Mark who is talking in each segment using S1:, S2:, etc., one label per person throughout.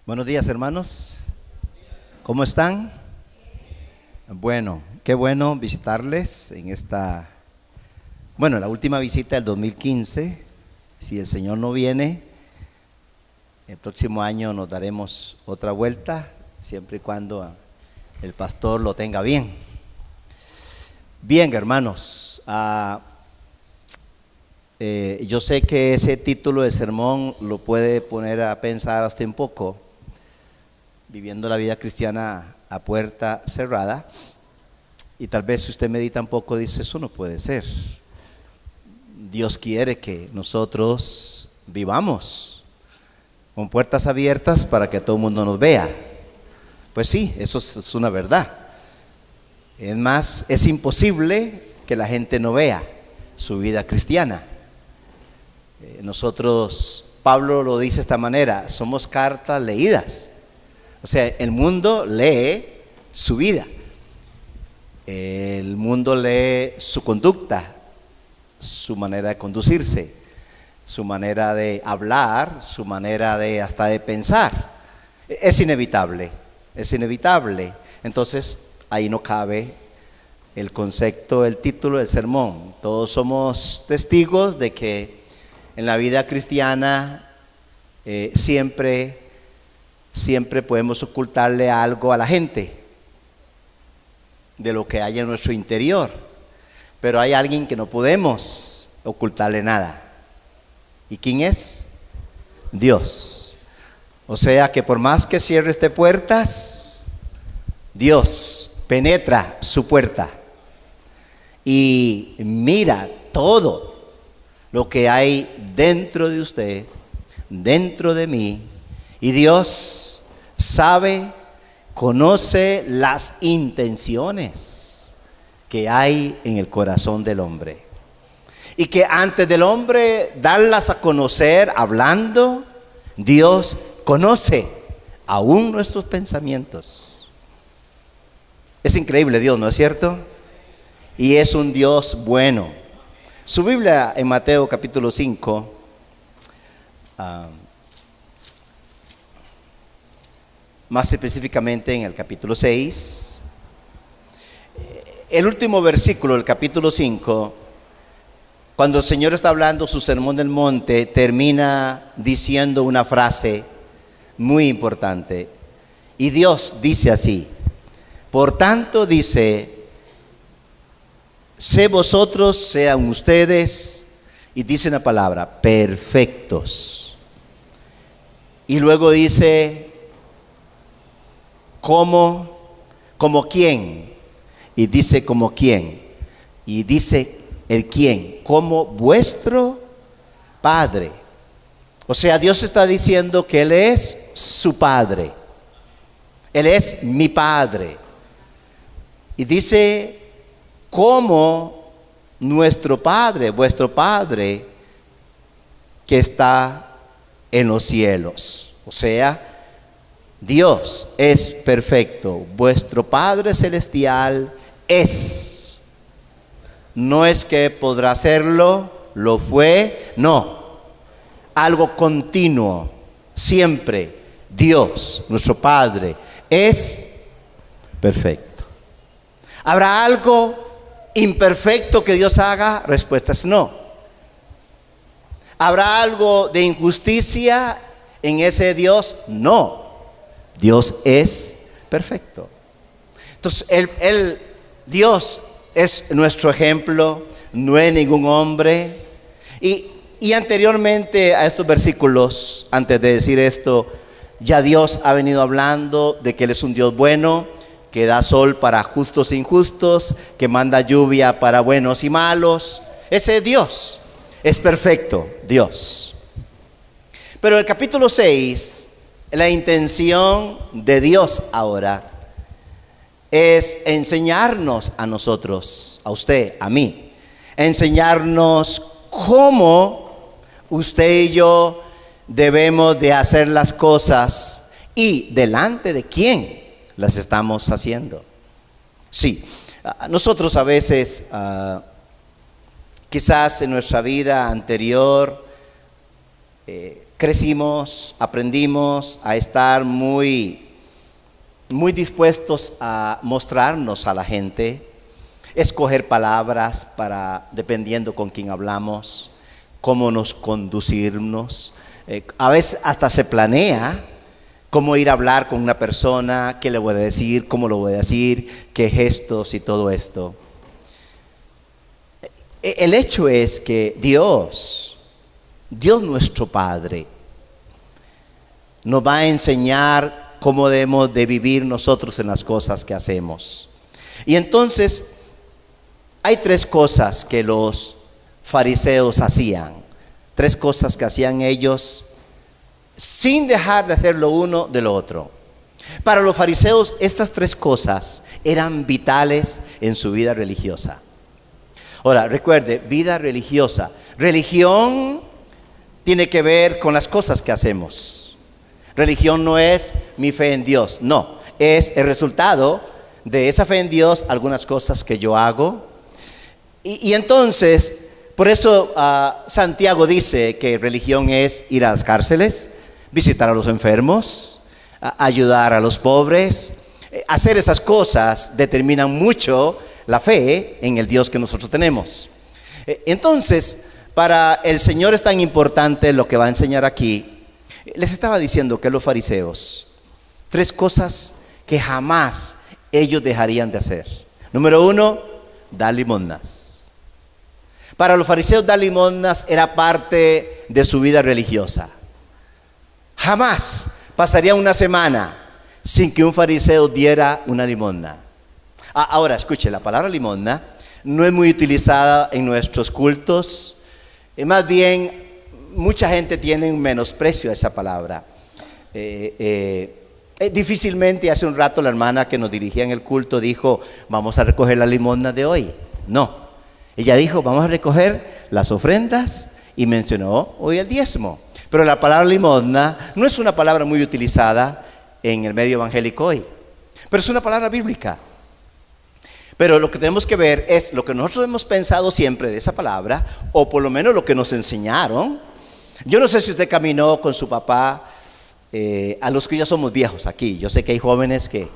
S1: Buenos días, hermanos. ¿Cómo están? Bueno, qué bueno visitarles en la última visita del 2015. Si el Señor no viene, el próximo año nos daremos otra vuelta, siempre y cuando el pastor lo tenga bien. Bien, hermanos, yo sé que ese título de sermón lo puede poner a pensar hasta un poco, viviendo la vida cristiana a puerta cerrada, y tal vez si usted medita un poco dice, eso no puede ser. Dios quiere que nosotros vivamos con puertas abiertas para que todo el mundo nos vea. Pues sí, eso es una verdad. Es más, es imposible que la gente no vea su vida cristiana. Nosotros, Pablo lo dice de esta manera, somos cartas leídas. O sea, el mundo lee su vida, el mundo lee su conducta, su manera de conducirse, su manera de hablar, su manera de hasta de pensar. Es inevitable. Entonces, ahí no cabe el concepto, el título del sermón. Todos somos testigos de que en la vida cristiana siempre podemos ocultarle algo a la gente de lo que hay en nuestro interior, pero hay alguien que no podemos ocultarle nada. ¿Y quién es? Dios. O sea que por más que cierre puertas, Dios penetra su puerta y mira todo lo que hay dentro de usted, dentro de mí. Y Dios sabe, conoce las intenciones que hay en el corazón del hombre. Y que antes del hombre darlas a conocer hablando, Dios conoce aún nuestros pensamientos. Es increíble Dios, ¿no es cierto? Y es un Dios bueno. Su Biblia en Mateo capítulo 5, más específicamente en el capítulo 6, el último versículo del capítulo 5, cuando el Señor está hablando su sermón del monte, termina diciendo una frase muy importante. Y Dios dice así: por tanto dice, sé vosotros, sean ustedes, y dice una palabra, perfectos. Y luego dice, ¿como quién? Y dice, ¿como quién? Y dice, ¿el quién? Como vuestro Padre. O sea, Dios está diciendo que Él es su Padre. Él es mi Padre. Y dice, como nuestro Padre, vuestro Padre, que está en los cielos. O sea, Dios es perfecto, vuestro Padre celestial es. No es que podrá hacerlo, lo fue, no. Algo continuo, siempre. Dios, nuestro Padre, es perfecto. ¿Habrá algo imperfecto que Dios haga? Respuesta es no. ¿Habrá algo de injusticia en ese Dios? No. Dios es perfecto. Entonces, Dios es nuestro ejemplo, no es ningún hombre. Y anteriormente a estos versículos, antes de decir esto, ya Dios ha venido hablando de que Él es un Dios bueno, que da sol para justos e injustos, que manda lluvia para buenos y malos. Ese Dios es perfecto, Dios. Pero el capítulo 6, la intención de Dios ahora es enseñarnos a nosotros, a usted, a mí, enseñarnos cómo usted y yo debemos de hacer las cosas y delante de quién las estamos haciendo. Sí, nosotros a veces, quizás en nuestra vida anterior, crecimos, aprendimos a estar muy dispuestos a mostrarnos a la gente, escoger palabras dependiendo con quién hablamos, cómo nos conducirnos. A veces hasta se planea cómo ir a hablar con una persona, qué le voy a decir, cómo lo voy a decir, qué gestos y todo esto. El hecho es que Dios nuestro Padre, nos va a enseñar cómo debemos de vivir nosotros en las cosas que hacemos. Y entonces hay 3 cosas que los fariseos hacían, 3 cosas que hacían ellos sin dejar de hacer lo uno de lo otro. Para los fariseos estas 3 cosas eran vitales en su vida religiosa. Ahora, recuerde, vida religiosa. Religión tiene que ver con las cosas que hacemos. Religión no es mi fe en Dios, no. Es el resultado de esa fe en Dios, algunas cosas que yo hago. Y entonces, por eso Santiago dice que religión es ir a las cárceles, visitar a los enfermos, ayudar a los pobres. Hacer esas cosas determinan mucho la fe en el Dios que nosotros tenemos. Entonces, para el Señor es tan importante lo que va a enseñar aquí. Les estaba diciendo que los fariseos, 3 cosas que jamás ellos dejarían de hacer. Número 1, dar limosnas. Para los fariseos dar limosnas era parte de su vida religiosa. Jamás pasaría una semana sin que un fariseo diera una limosna. Ahora, escuche, la palabra limosna no es muy utilizada en nuestros cultos. Más bien, mucha gente tiene un menosprecio a esa palabra. Difícilmente, hace un rato la hermana que nos dirigía en el culto dijo, vamos a recoger la limosna de hoy. No, ella dijo, vamos a recoger las ofrendas y mencionó hoy el diezmo. Pero la palabra limosna no es una palabra muy utilizada en el medio evangélico hoy, pero es una palabra bíblica. Pero lo que tenemos que ver es lo que nosotros hemos pensado siempre de esa palabra, o por lo menos lo que nos enseñaron. Yo no sé si usted caminó con su papá, a los que ya somos viejos aquí. Yo sé que hay jóvenes que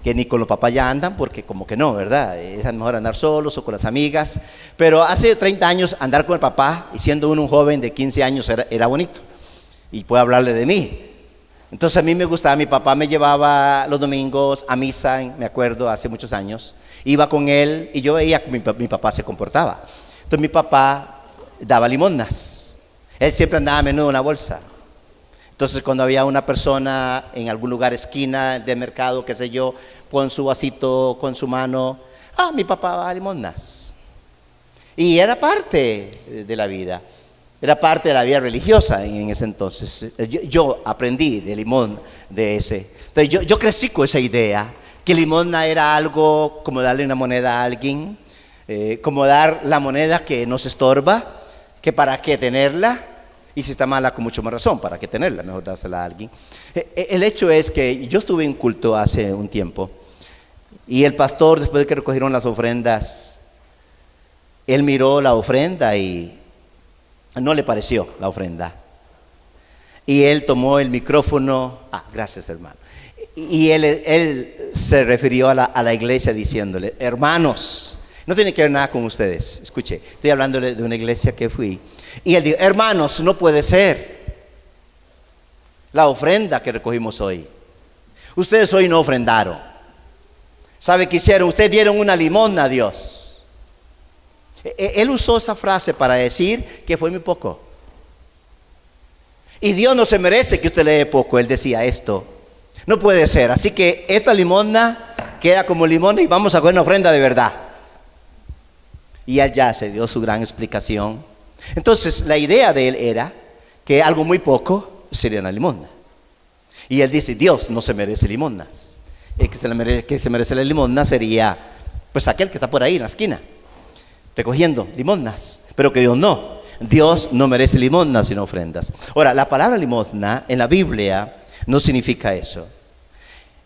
S1: ni con los papás ya andan, porque como que no, ¿verdad? Es mejor andar solos o con las amigas. Pero hace 30 años andar con el papá, y siendo uno un joven de 15 años era bonito. Y puedo hablarle de mí. Entonces a mí me gustaba, mi papá me llevaba los domingos a misa, me acuerdo, hace muchos años. Iba con él y yo veía que mi papá se comportaba. Entonces mi papá daba limosnas. Él siempre andaba a menudo en una bolsa. Entonces cuando había una persona en algún lugar, esquina de mercado, qué sé yo, con su vasito, con su mano, mi papá daba limosnas. Y era parte de la vida. Era parte de la vida religiosa en ese entonces. Yo aprendí de limón de ese. Entonces yo crecí con esa idea, que limosna era algo como darle una moneda a alguien, como dar la moneda que nos estorba, que para qué tenerla, y si está mala con mucho más razón, para qué tenerla, mejor dársela a alguien. El hecho es que yo estuve en culto hace un tiempo, y el pastor, después de que recogieron las ofrendas, él miró la ofrenda y no le pareció la ofrenda. Y él tomó el micrófono, gracias hermano, y él se refirió a la iglesia diciéndole, hermanos, no tiene que ver nada con ustedes, escuche, estoy hablando de una iglesia que fui, y él dijo, hermanos, no puede ser la ofrenda que recogimos hoy. Ustedes hoy no ofrendaron. ¿Sabe qué hicieron? Ustedes dieron una limosna a Dios. Él usó esa frase para decir que fue muy poco. Y Dios no se merece que usted le dé poco. Él decía esto. No puede ser. Así que esta limosna queda como limosna y vamos a coger una ofrenda de verdad. Y allá se dio su gran explicación. Entonces la idea de él era que algo muy poco sería una limosna. Y él dice, Dios no se merece limosnas. El que se merece la limosna sería pues aquel que está por ahí en la esquina recogiendo limosnas, pero que Dios no merece limosnas sino ofrendas. Ahora, la palabra limosna en la Biblia no significa eso.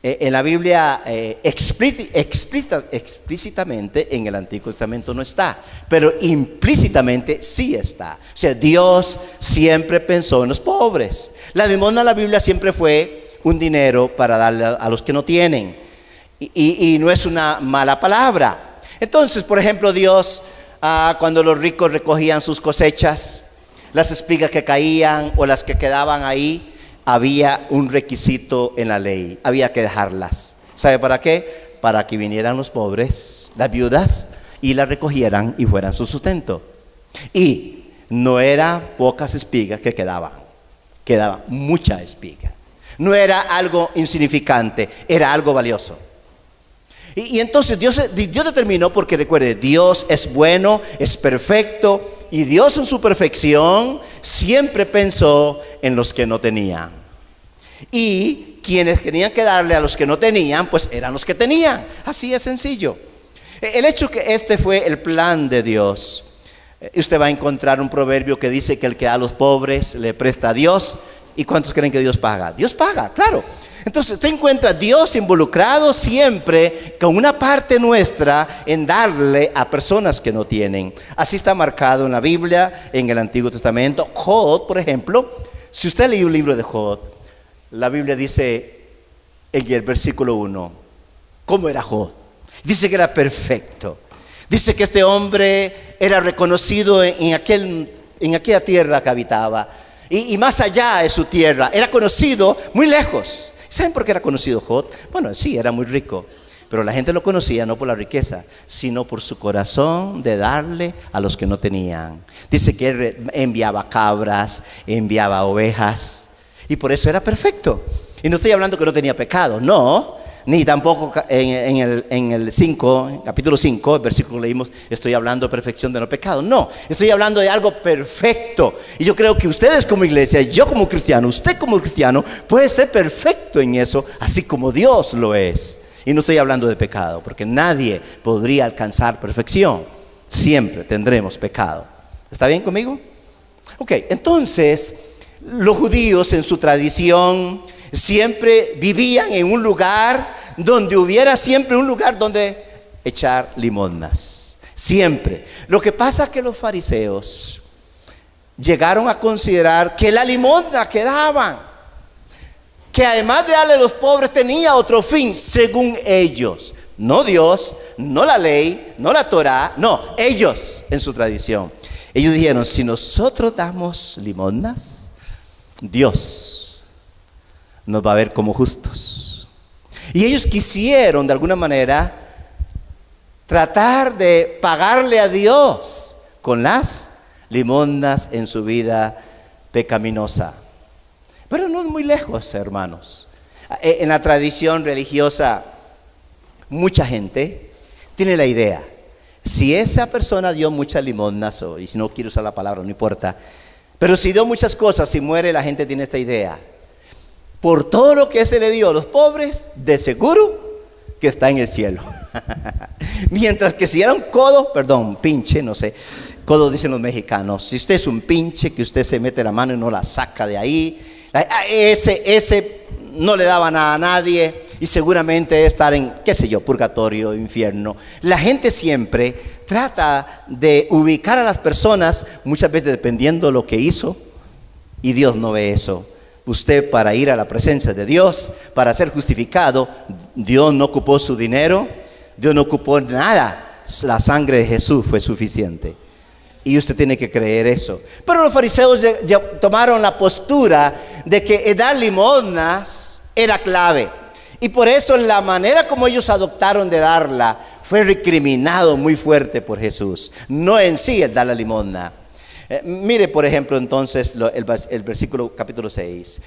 S1: En la Biblia explícitamente en el Antiguo Testamento no está, pero implícitamente sí está. O sea, Dios siempre pensó en los pobres. La limosna en la Biblia siempre fue un dinero para darle a los que no tienen. Y no es una mala palabra. Entonces, por ejemplo, Dios, cuando los ricos recogían sus cosechas, las espigas que caían o las que quedaban ahí, había un requisito en la ley, había que dejarlas. ¿Sabe para qué? Para que vinieran los pobres, las viudas, y las recogieran y fueran su sustento. Y no eran pocas espigas que quedaban mucha espiga. No era algo insignificante, era algo valioso. Y entonces Dios determinó, porque recuerde, Dios es bueno, es perfecto, y Dios en su perfección siempre pensó en los que no tenían. Y quienes tenían que darle a los que no tenían, pues eran los que tenían. Así es sencillo. El hecho que este fue el plan de Dios. Usted va a encontrar un proverbio que dice que el que da a los pobres le presta a Dios. ¿Y cuántos creen que Dios paga? Dios paga, claro. Entonces usted encuentra a Dios involucrado siempre con una parte nuestra en darle a personas que no tienen. Así está marcado en la Biblia, en el Antiguo Testamento. Job, por ejemplo, si usted lee un libro de Job, la Biblia dice en el versículo 1, ¿cómo era Job? Dice que era perfecto. Dice que este hombre era reconocido en aquella tierra que habitaba. Y más allá de su tierra, era conocido muy lejos. ¿Saben por qué era conocido Job? Bueno, sí, era muy rico, pero la gente lo conocía no por la riqueza, sino por su corazón de darle a los que no tenían. Dice que él enviaba cabras, enviaba ovejas, y por eso era perfecto. Y no estoy hablando que no tenía pecado, no. Ni tampoco en el 5, capítulo 5, el versículo que leímos, estoy hablando de perfección de no pecado. No, estoy hablando de algo perfecto. Y yo creo que ustedes como iglesia, yo como cristiano, usted como cristiano, puede ser perfecto en eso, así como Dios lo es. Y no estoy hablando de pecado, porque nadie podría alcanzar perfección. Siempre tendremos pecado. ¿Está bien conmigo? Ok, entonces, los judíos en su tradición siempre vivían en un lugar donde hubiera siempre un lugar donde echar limosnas. Siempre. Lo que pasa es que los fariseos llegaron a considerar que la limosna que daban, que además de darle a los pobres, tenía otro fin, según ellos. No Dios, no la ley, no la Torá, no, ellos en su tradición. Ellos dijeron, si nosotros damos limosnas, Dios nos va a ver como justos. Y ellos quisieron de alguna manera tratar de pagarle a Dios con las limosnas en su vida pecaminosa. Pero no es muy lejos, hermanos. En la tradición religiosa, mucha gente tiene la idea, si esa persona dio muchas limosnas, y si no quiero usar la palabra, no importa, pero si dio muchas cosas y muere, la gente tiene esta idea: por todo lo que se le dio a los pobres, de seguro que está en el cielo. Mientras que si era un codo, pinche, no sé, codo dicen los mexicanos, si usted es un pinche, que usted se mete la mano y no la saca de ahí, ese no le daba nada a nadie y seguramente debe estar en, qué sé yo, purgatorio, infierno. La gente siempre trata de ubicar a las personas, muchas veces dependiendo de lo que hizo, y Dios no ve eso. Usted, para ir a la presencia de Dios, para ser justificado, Dios no ocupó su dinero, Dios no ocupó nada. La sangre de Jesús fue suficiente. Y usted tiene que creer eso. Pero los fariseos ya tomaron la postura de que dar limosnas era clave. Y por eso la manera como ellos adoptaron de darla fue recriminado muy fuerte por Jesús. No en sí el dar la limosna. Mire, por ejemplo, entonces el versículo capítulo 6.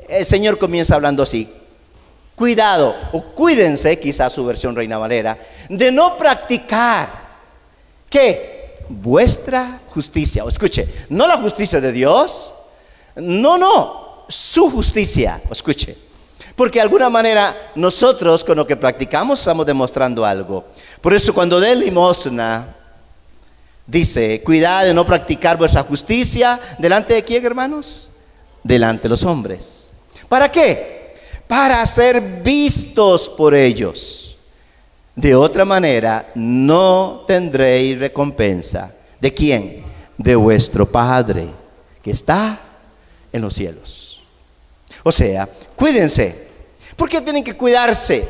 S1: El Señor comienza hablando así: cuidado, o cuídense, quizás su versión Reina Valera, de no practicar, ¿qué? Vuestra justicia. O escuche, no la justicia de Dios, no, su justicia. O escuche, porque de alguna manera nosotros con lo que practicamos estamos demostrando algo. Por eso cuando dé limosna, dice: cuidado de no practicar vuestra justicia. ¿Delante de quién, hermanos? Delante de los hombres. ¿Para qué? para ser vistos por ellos. De otra manera, no tendréis recompensa. ¿De quién? De vuestro Padre, que está en los cielos. O sea, cuídense. ¿Por qué tienen que cuidarse?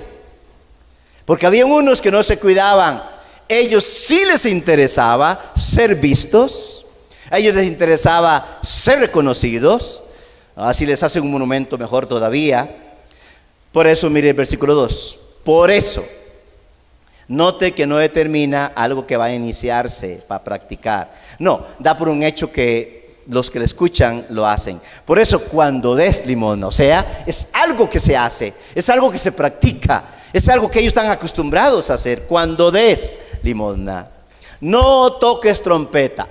S1: Porque había unos que no se cuidaban. Ellos sí les interesaba ser vistos. A ellos les interesaba ser reconocidos. Así les hacen un monumento mejor todavía. Por eso, mire el versículo 2. Por eso, note que no determina algo que va a iniciarse para practicar. No, da por un hecho que los que le escuchan lo hacen. Por eso, cuando des limosna, o sea, es algo que se hace, es algo que se practica, es algo que ellos están acostumbrados a hacer. Cuando des limosna, no toques trompeta.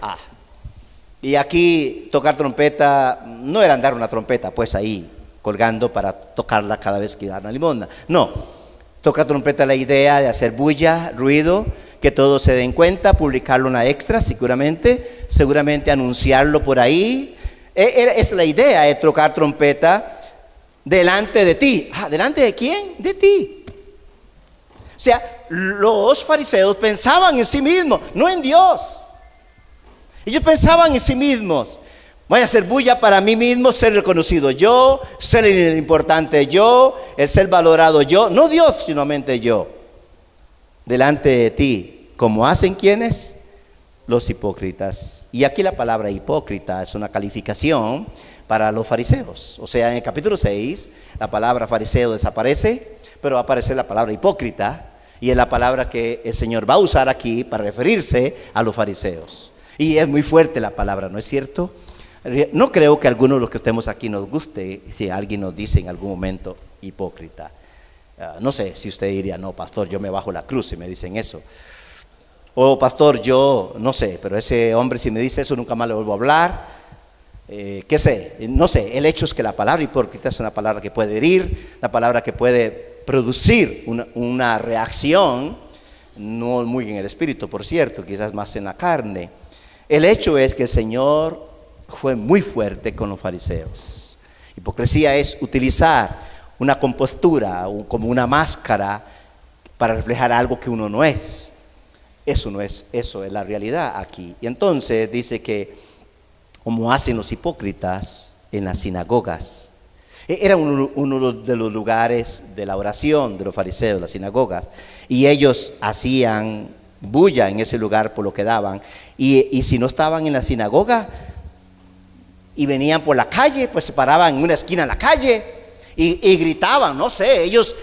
S1: Y aquí tocar trompeta no era andar una trompeta pues ahí colgando para tocarla cada vez que dan la limosna. No, tocar trompeta la idea de hacer bulla, ruido, que todos se den cuenta, publicarlo en una extra seguramente anunciarlo por ahí. Es la idea de tocar trompeta delante de ti. ¿Delante de quién? De ti. O sea, los fariseos pensaban en sí mismos, no en Dios. Ellos pensaban en sí mismos. Voy a hacer bulla para mí mismo, ser reconocido yo, ser el importante yo, el ser valorado yo, no Dios, sino mente yo, delante de ti, como hacen quienes, los hipócritas. Y aquí la palabra hipócrita es una calificación para los fariseos. O sea, en el capítulo 6, la palabra fariseo desaparece, pero va a aparecer la palabra hipócrita, y es la palabra que el Señor va a usar aquí para referirse a los fariseos. Y es muy fuerte la palabra, ¿no es cierto? No creo que a algunos de los que estemos aquí nos guste si alguien nos dice en algún momento hipócrita. No sé si usted diría, no, pastor, yo me bajo la cruz si me dicen eso. O pastor, yo no sé, pero ese hombre si me dice eso nunca más le vuelvo a hablar. ¿Qué sé? No sé, el hecho es que la palabra hipócrita es una palabra que puede herir, una palabra que puede producir una reacción, no muy en el espíritu, por cierto, quizás más en la carne. El hecho es que el Señor fue muy fuerte con los fariseos. Hipocresía es utilizar una compostura como una máscara para reflejar algo que uno no es. Eso no es, eso es la realidad aquí. Y entonces dice que como hacen los hipócritas en las sinagogas. Era uno de los lugares de la oración de los fariseos, las sinagogas, y ellos hacían bulla en ese lugar por lo que daban. Y si no estaban en la sinagoga y venían por la calle, pues se paraban en una esquina de la calle y gritaban, no sé, ellos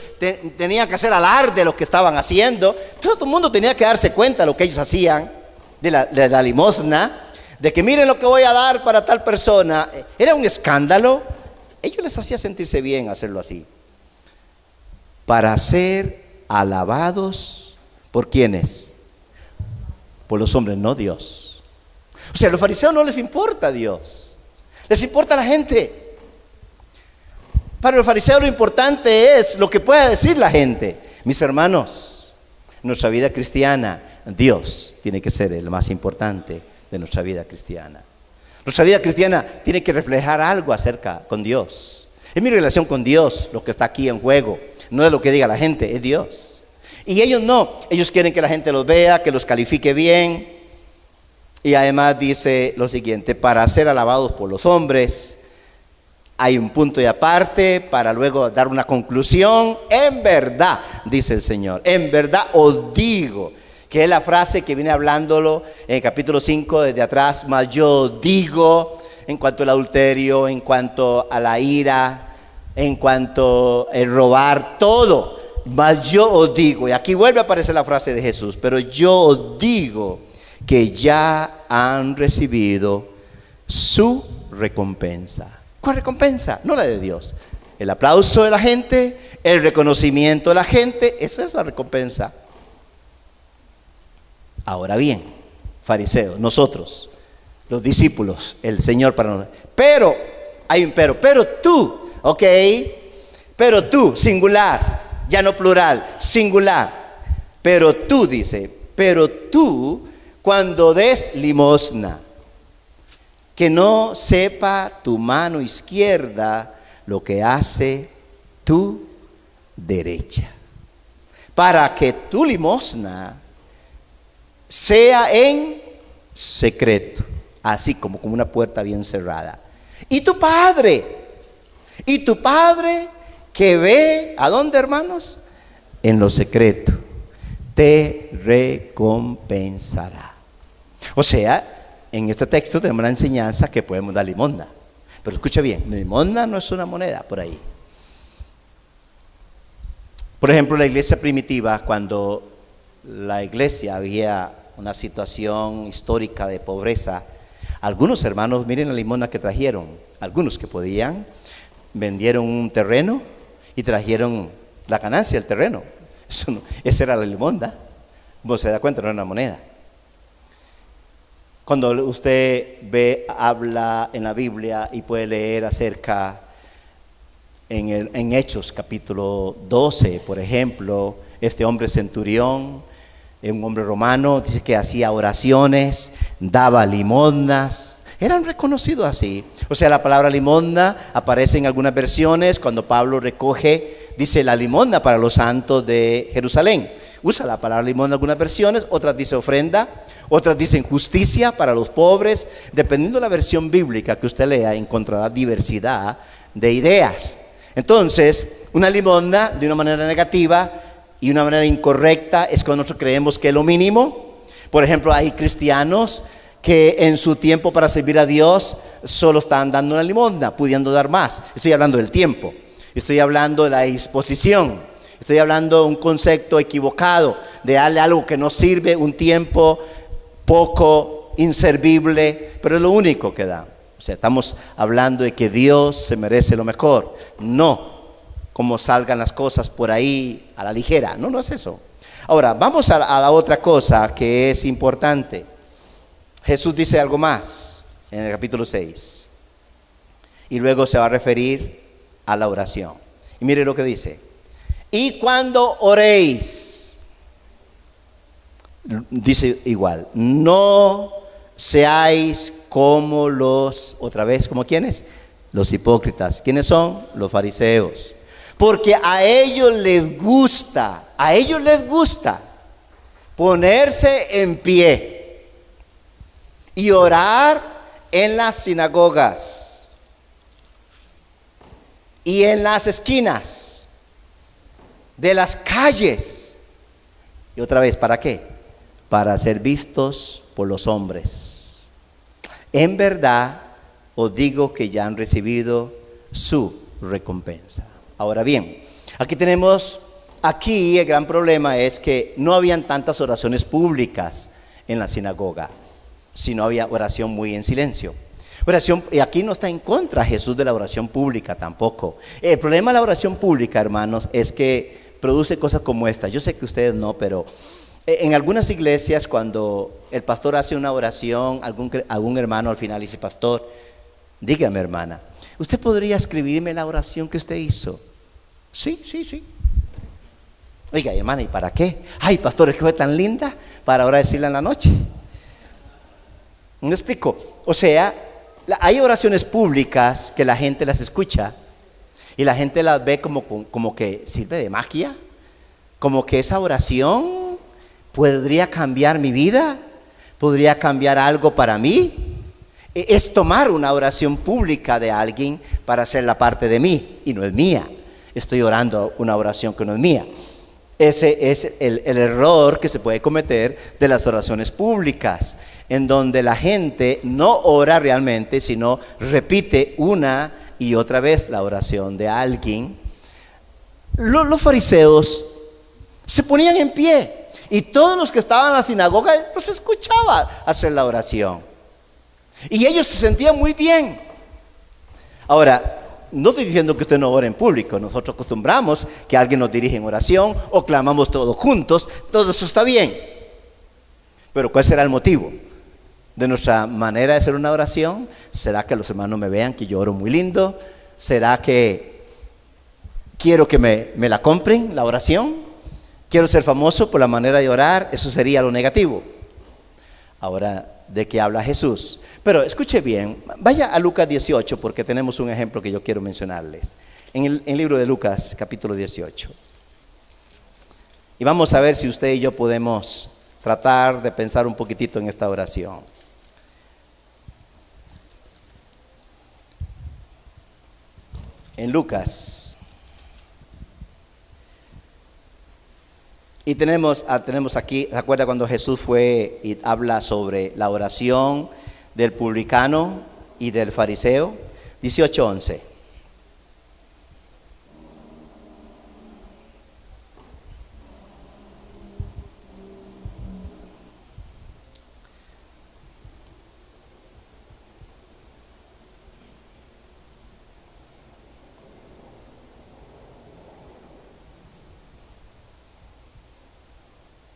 S1: tenían que hacer alarde de lo que estaban haciendo. Todo el mundo tenía que darse cuenta de lo que ellos hacían, de la limosna, de que miren lo que voy a dar para tal persona. Era un escándalo. Ellos les hacía sentirse bien hacerlo así, para ser alabados por ¿quiénes? Por los hombres, no Dios. O sea, a los fariseos no les importa Dios, les importa la gente. Para los fariseos lo importante es lo que pueda decir la gente. Mis hermanos, en nuestra vida cristiana, Dios tiene que ser el más importante de nuestra vida cristiana. Nuestra vida cristiana tiene que reflejar algo acerca con Dios. Es mi relación con Dios lo que está aquí en juego. No es lo que diga la gente, es Dios. Y ellos no, ellos quieren que la gente los vea, que los califique bien. Y además dice lo siguiente: para ser alabados por los hombres. Hay un punto y aparte para luego dar una conclusión. En verdad, dice el Señor, en verdad os digo, que es la frase que viene hablándolo en el capítulo 5 desde atrás, mas yo digo, en cuanto al adulterio, en cuanto a la ira, en cuanto al robar, todo, mas yo os digo, y aquí vuelve a aparecer la frase de Jesús, pero yo os digo que ya han recibido su recompensa. ¿Cuál recompensa? No la de Dios. El aplauso de la gente, el reconocimiento de la gente, esa es la recompensa. Ahora bien, fariseos, nosotros, los discípulos, el Señor para nosotros. Pero, hay un pero tú, ok, pero tú, singular, ya no plural, singular. Pero tú, dice, pero tú, cuando des limosna, que no sepa tu mano izquierda lo que hace tu derecha, para que tu limosna sea en secreto, así como una puerta bien cerrada. Y tu Padre que ve, ¿a dónde, hermanos? En lo secreto, te recompensará. O sea, en este texto tenemos la enseñanza que podemos dar limosna. Pero escucha bien, limosna no es una moneda por ahí. Por ejemplo, la iglesia primitiva, cuando la iglesia había una situación histórica de pobreza, algunos hermanos, miren la limosna que trajeron, algunos que podían, vendieron un terreno y trajeron la ganancia del terreno. Esa era la limosna. Como se da cuenta, no era una moneda. Cuando usted ve, habla en la Biblia y puede leer acerca en Hechos capítulo 12, por ejemplo, este hombre centurión, un hombre romano, dice que hacía oraciones, daba limosnas, eran reconocidos así. O sea, la palabra limosna aparece en algunas versiones cuando Pablo recoge, dice la limosna para los santos de Jerusalén. Usa la palabra limosna en algunas versiones, otras dice ofrenda, otras dicen justicia para los pobres. Dependiendo de la versión bíblica que usted lea, encontrará diversidad de ideas. Entonces, una limosna de una manera negativa y una manera incorrecta es cuando nosotros creemos que es lo mínimo. Por ejemplo, hay cristianos que en su tiempo para servir a Dios solo están dando una limosna, pudiendo dar más. Estoy hablando del tiempo, estoy hablando de la disposición, estoy hablando de un concepto equivocado, de darle algo que no sirve, un tiempo poco inservible, pero es lo único que da. O sea, estamos hablando de que Dios se merece lo mejor, no como salgan las cosas por ahí a la ligera. No es eso. Ahora, vamos a la otra cosa que es importante. Jesús dice algo más en el capítulo 6 y luego se va a referir a la oración. Y mire lo que dice: y cuando oréis, dice igual, no seáis como los, otra vez, ¿como quiénes? Los hipócritas. ¿Quiénes son? Los fariseos. Porque a ellos les gusta ponerse en pie y orar en las sinagogas y en las esquinas de las calles. Y otra vez, ¿para qué? Para ser vistos por los hombres. En verdad os digo que ya han recibido su recompensa. Ahora bien, aquí el gran problema es que no habían tantas oraciones públicas en la sinagoga, sino había oración muy en silencio. Y aquí no está en contra Jesús de la oración pública tampoco. El problema de la oración pública, hermanos, es que produce cosas como esta. Yo sé que ustedes no, pero en algunas iglesias cuando el pastor hace una oración, algún hermano al final dice: pastor, dígame, hermana, ¿usted podría escribirme la oración que usted hizo? Sí. Oiga, hermana, ¿y para qué? Ay, pastor, es que fue tan linda para ahora decirla en la noche. ¿Me explico? O sea, hay oraciones públicas que la gente las escucha y la gente las ve como que sirve de magia, como que esa oración podría cambiar mi vida, podría cambiar algo para mí. Es tomar una oración pública de alguien para hacerla parte de mí y no es mía. Estoy orando una oración que no es mía. Ese es el error que se puede cometer de las oraciones públicas, en donde la gente no ora realmente, sino repite una y otra vez la oración de alguien. Los fariseos se ponían en pie y todos los que estaban en la sinagoga los escuchaba hacer la oración. Y ellos se sentían muy bien. Ahora, no estoy diciendo que usted no ore en público. Nosotros acostumbramos que alguien nos dirige en oración o clamamos todos juntos. Todo eso está bien. Pero ¿cuál será el motivo de nuestra manera de hacer una oración? ¿Será que los hermanos me vean que yo oro muy lindo? ¿Será que quiero que me la compren la oración? ¿Quiero ser famoso por la manera de orar? Eso sería lo negativo. Ahora, ¿de qué habla Jesús? Pero escuche bien, vaya a Lucas 18 porque tenemos un ejemplo que yo quiero mencionarles. en el libro de Lucas, capítulo 18. Y vamos a ver si usted y yo podemos tratar de pensar un poquitito en esta oración. En Lucas. Y tenemos aquí, ¿se acuerda cuando Jesús fue y habla sobre la oración del publicano y del fariseo? 18:11.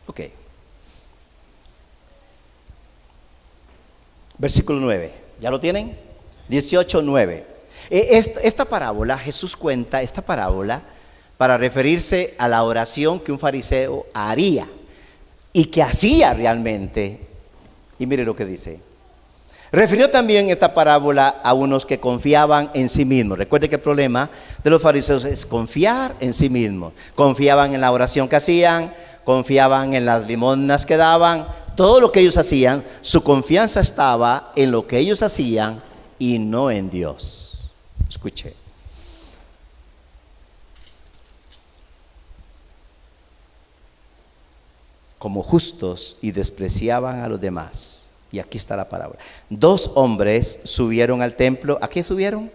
S1: Ok. Versículo 9. ¿Ya lo tienen? 18:9. Esta parábola, Jesús cuenta esta parábola para referirse a la oración que un fariseo haría y que hacía realmente. Y mire lo que dice. Refirió también esta parábola a unos que confiaban en sí mismos. Recuerde que el problema de los fariseos es confiar en sí mismos. Confiaban en la oración que hacían, confiaban en las limosnas que daban, todo lo que ellos hacían, su confianza estaba en lo que ellos hacían y no en Dios. Escuche. Como justos y despreciaban a los demás. Y aquí está la parábola. 2 hombres subieron al templo. ¿A qué subieron?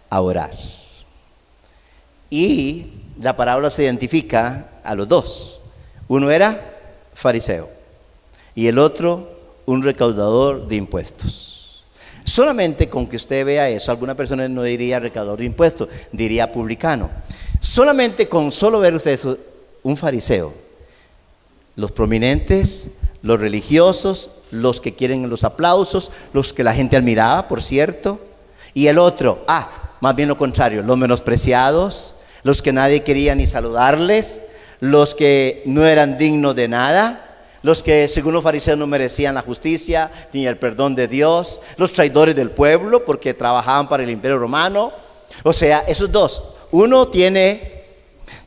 S1: A orar. Y la parábola se identifica a los 2. Uno era fariseo y el otro un recaudador de impuestos. Solamente con que usted vea eso, alguna persona no diría recaudador de impuestos, diría publicano. Solamente con solo ver usted eso, un fariseo, los prominentes, los religiosos, los que quieren los aplausos, los que la gente admiraba, por cierto, y el otro, más bien lo contrario, los menospreciados, los que nadie quería ni saludarles, los que no eran dignos de nada, los que según los fariseos no merecían la justicia ni el perdón de Dios, los traidores del pueblo porque trabajaban para el imperio romano. O sea, esos 2, uno tiene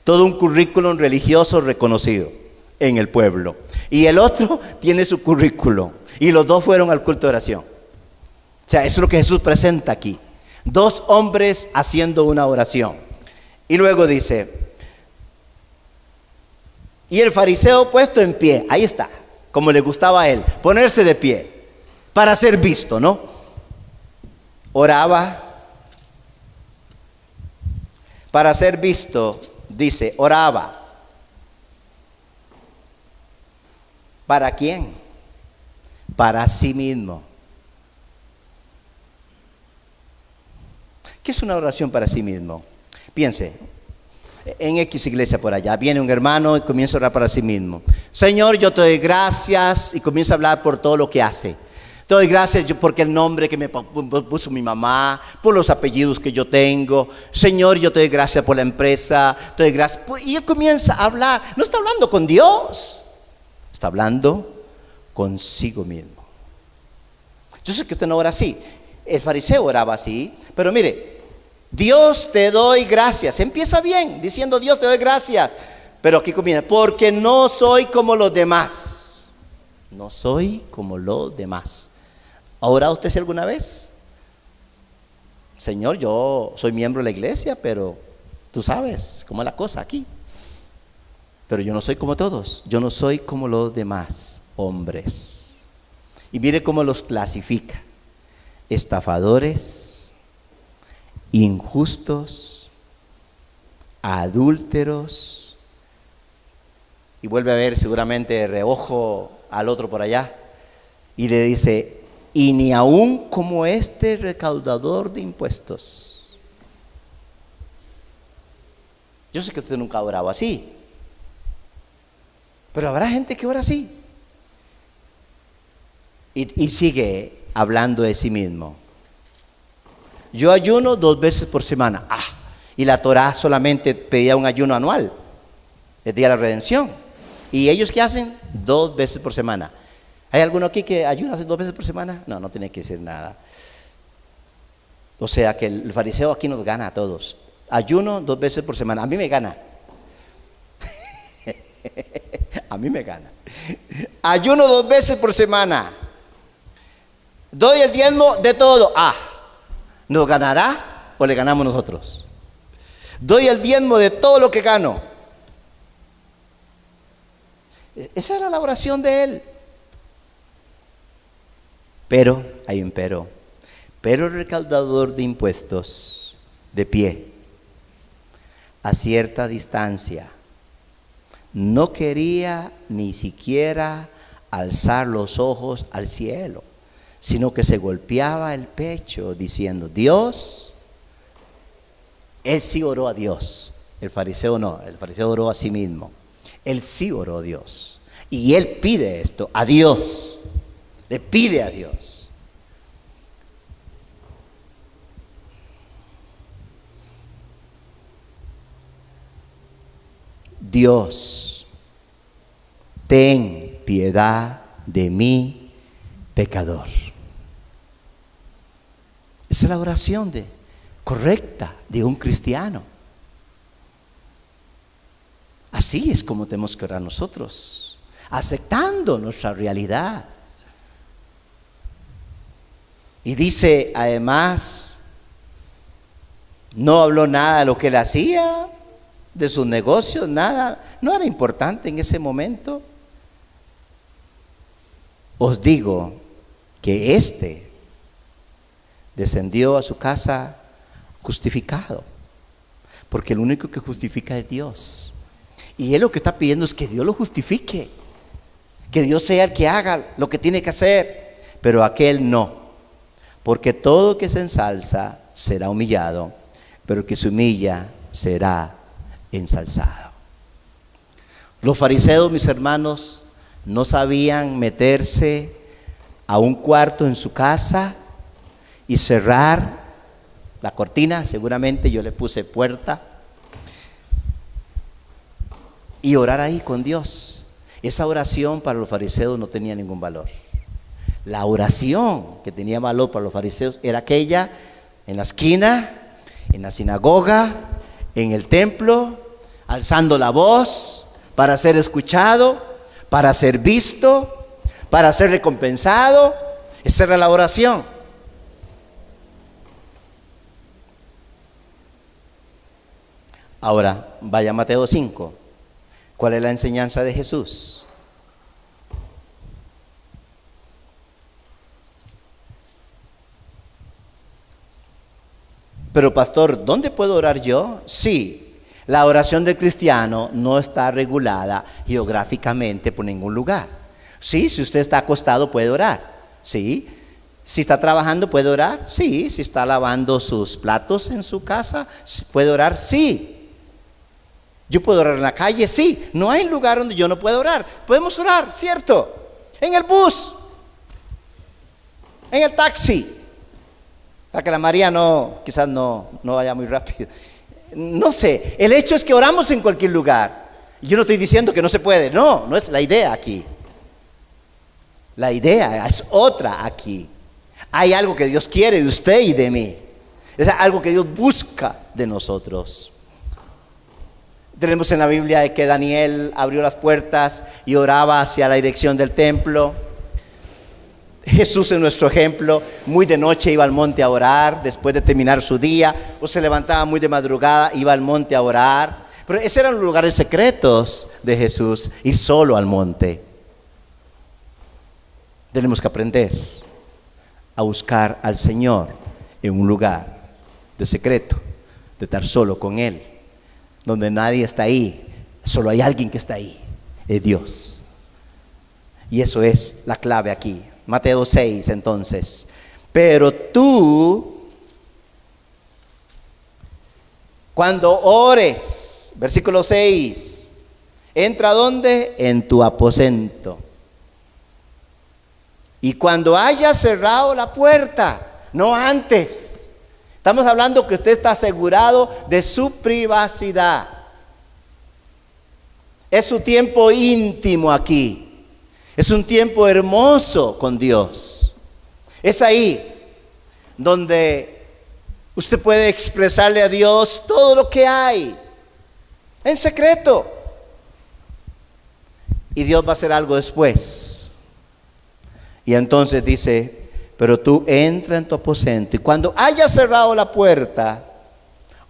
S1: todo un currículum religioso reconocido en el pueblo y el otro tiene su currículum, y los 2 fueron al culto de oración. O sea, eso es lo que Jesús presenta aquí, 2 hombres haciendo una oración. Y luego dice: y el fariseo puesto en pie, ahí está, como le gustaba a él, ponerse de pie para ser visto, ¿no? Oraba para ser visto, dice, oraba. ¿Para quién? Para sí mismo. ¿Qué es una oración para sí mismo? Piense. En X iglesia por allá, viene un hermano y comienza a orar para sí mismo. Señor, yo te doy gracias, y comienza a hablar por todo lo que hace. Te doy gracias porque el nombre que me puso mi mamá, por los apellidos que yo tengo. Señor, yo te doy gracias por la empresa, te doy gracias. Y él comienza a hablar, no está hablando con Dios, está hablando consigo mismo. Yo sé que usted no ora así, el fariseo oraba así, pero mire, Dios te doy gracias. Empieza bien diciendo Dios te doy gracias, pero aquí comienza, porque no soy como los demás. No soy como los demás. ¿Ha orado usted alguna vez? Señor, yo soy miembro de la iglesia, pero tú sabes cómo es la cosa aquí. Pero yo no soy como todos. Yo no soy como los demás hombres. Y mire cómo los clasifica: estafadores, injustos, adúlteros, y vuelve a ver seguramente de reojo al otro por allá y le dice: y ni aún como este recaudador de impuestos. Yo sé que usted nunca ha orado así, pero habrá gente que ora así y sigue hablando de sí mismo. Yo ayuno 2 veces por semana. Y la Torá solamente pedía un ayuno anual, el día de la redención. ¿Y ellos qué hacen? 2 veces por semana. ¿Hay alguno aquí que ayuna 2 veces por semana? No, no tiene que decir nada. O sea que el fariseo aquí nos gana a todos. Ayuno 2 veces por semana. A mí me gana. A mí me gana. Ayuno 2 veces por semana. Doy el diezmo de todo. ¿Nos ganará o le ganamos nosotros? Doy el diezmo de todo lo que gano. Esa era la oración de él. Pero, hay un pero. Pero el recaudador de impuestos, de pie, a cierta distancia, no quería ni siquiera alzar los ojos al cielo, sino que se golpeaba el pecho diciendo: Dios. Él sí oró a Dios, el fariseo no, el fariseo oró a sí mismo. Él sí oró a Dios. Y él pide esto a Dios, le pide a Dios. Dios, ten piedad de mí, pecador. Esa es la oración correcta de un cristiano. Así es como tenemos que orar nosotros, aceptando nuestra realidad. Y dice además, no habló nada de lo que él hacía, de sus negocios, nada, no era importante en ese momento. Os digo que éste descendió a su casa justificado, porque el único que justifica es Dios. Y él lo que está pidiendo es que Dios lo justifique, que Dios sea el que haga lo que tiene que hacer. Pero aquel no, porque todo que se ensalza será humillado, pero el que se humilla será ensalzado. Los fariseos, mis hermanos, no sabían meterse a un cuarto en su casa y cerrar la cortina, seguramente yo le puse puerta, y orar ahí con Dios. Esa oración para los fariseos no tenía ningún valor. La oración que tenía valor para los fariseos era aquella en la esquina, en la sinagoga, en el templo, alzando la voz para ser escuchado, para ser visto, para ser recompensado. Esa era la oración. Ahora, vaya a Mateo 5. ¿Cuál es la enseñanza de Jesús? Pero pastor, ¿dónde puedo orar yo? Sí, la oración del cristiano no está regulada geográficamente por ningún lugar. Sí, si usted está acostado puede orar. Sí, si está trabajando puede orar. Sí, si está lavando sus platos en su casa puede orar. Sí. Yo puedo orar en la calle, sí. No hay lugar donde yo no pueda orar. Podemos orar, ¿cierto? En el bus, en el taxi, para que la María quizás no vaya muy rápido. No sé, el hecho es que oramos en cualquier lugar. Yo no estoy diciendo que no se puede, no es la idea aquí. La idea es otra aquí. Hay algo que Dios quiere de usted y de mí. Es algo que Dios busca de nosotros. Tenemos en la Biblia de que Daniel abrió las puertas y oraba hacia la dirección del templo. Jesús es nuestro ejemplo. Muy de noche iba al monte a orar después de terminar su día, o se levantaba muy de madrugada, iba al monte a orar. Pero esos eran los lugares secretos de Jesús, ir solo al monte. Tenemos que aprender a buscar al Señor en un lugar de secreto, de estar solo con Él, donde nadie está ahí, solo hay alguien que está ahí, es Dios. Y eso es la clave aquí. Mateo 6 entonces. Pero tú, cuando ores, versículo 6, entra ¿dónde? En tu aposento. Y cuando hayas cerrado la puerta, no antes. Estamos hablando que usted está asegurado de su privacidad. Es su tiempo íntimo aquí. Es un tiempo hermoso con Dios. Es ahí donde Usted puede expresarle a Dios todo lo que hay en secreto. Y Dios va a hacer algo después. Y entonces dice, pero tú entra en tu aposento y cuando hayas cerrado la puerta,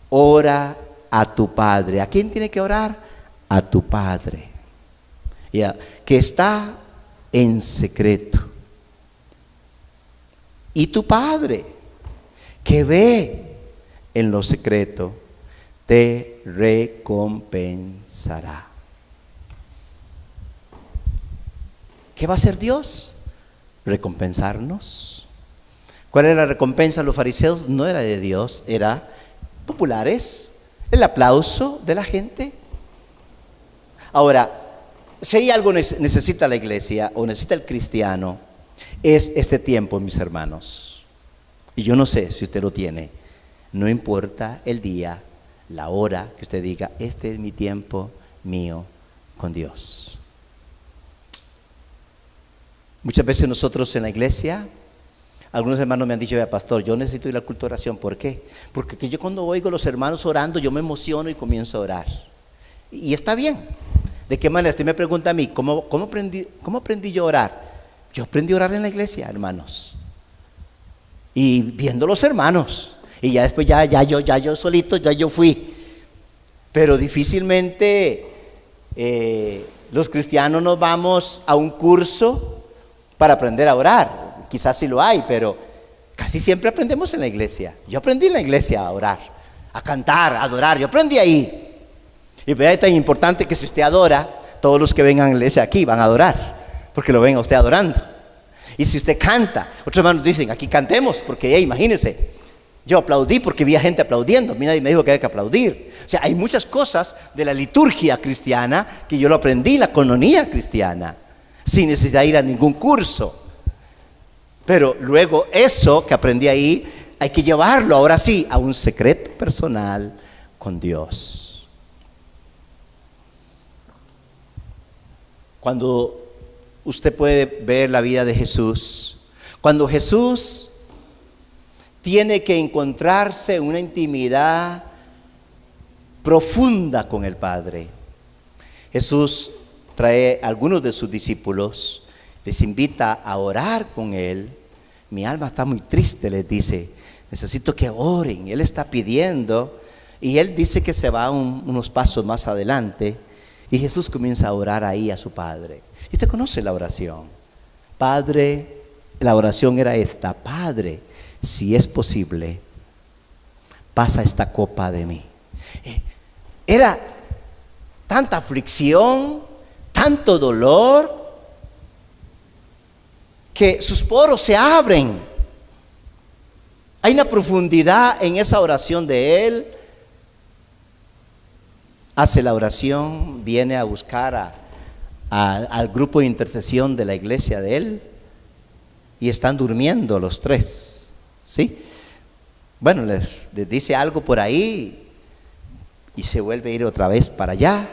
S1: ora a tu Padre. ¿A quién tiene que orar? A tu Padre. Ya, que está en secreto. Y tu Padre, que ve en lo secreto, te recompensará. ¿Qué va a hacer Dios? Recompensarnos. ¿Cuál era la recompensa de los fariseos? No era de Dios, era populares, el aplauso de la gente. Ahora, si hay algo necesita la iglesia o necesita el cristiano, es este tiempo, mis hermanos. Y yo no sé si usted lo tiene. No importa el día, la hora que usted diga, este es mi tiempo mío con Dios. Muchas veces nosotros en la iglesia, algunos hermanos me han dicho, pastor, yo necesito ir al culto de oración. ¿Por qué? Porque yo cuando oigo a los hermanos orando, yo me emociono y comienzo a orar. Y está bien. ¿De qué manera? Usted me pregunta a mí, ¿cómo aprendí yo a orar? Yo aprendí a orar en la iglesia, hermanos. Y viendo los hermanos. Y ya después ya yo solito, ya yo fui. Pero difícilmente los cristianos nos vamos a un curso para aprender a orar. Quizás sí lo hay, pero casi siempre aprendemos en la iglesia. Yo aprendí en la iglesia a orar, a cantar, a adorar. Yo aprendí ahí. Y es tan importante que si usted adora, todos los que vengan a la iglesia aquí van a adorar, porque lo ven a usted adorando. Y si usted canta, otros hermanos dicen, aquí cantemos, porque imagínense, yo aplaudí porque vi a gente aplaudiendo. A mí nadie me dijo que había que aplaudir. O sea, hay muchas cosas de la liturgia cristiana que yo lo aprendí en la canonía cristiana, sin necesidad de ir a ningún curso. Pero luego eso que aprendí ahí, hay que llevarlo ahora sí a un secreto personal con Dios. Cuando usted puede ver la vida de Jesús, cuando Jesús tiene que encontrarse en una intimidad profunda con el Padre, Jesús trae a algunos de sus discípulos, les invita a orar con Él. Mi alma está muy triste, les dice, necesito que oren. Él está pidiendo y Él dice que se va unos pasos más adelante y Jesús comienza a orar ahí a su Padre. Y usted conoce la oración. Padre, la oración era esta: Padre, si es posible, pasa esta copa de mí. Era tanta aflicción, tanto dolor, que sus poros se abren. Hay una profundidad en esa oración de Él. Hace la oración, viene a buscar al grupo de intercesión de la iglesia de Él, y están durmiendo los tres, ¿sí? Bueno, les dice algo por ahí y se vuelve a ir otra vez para allá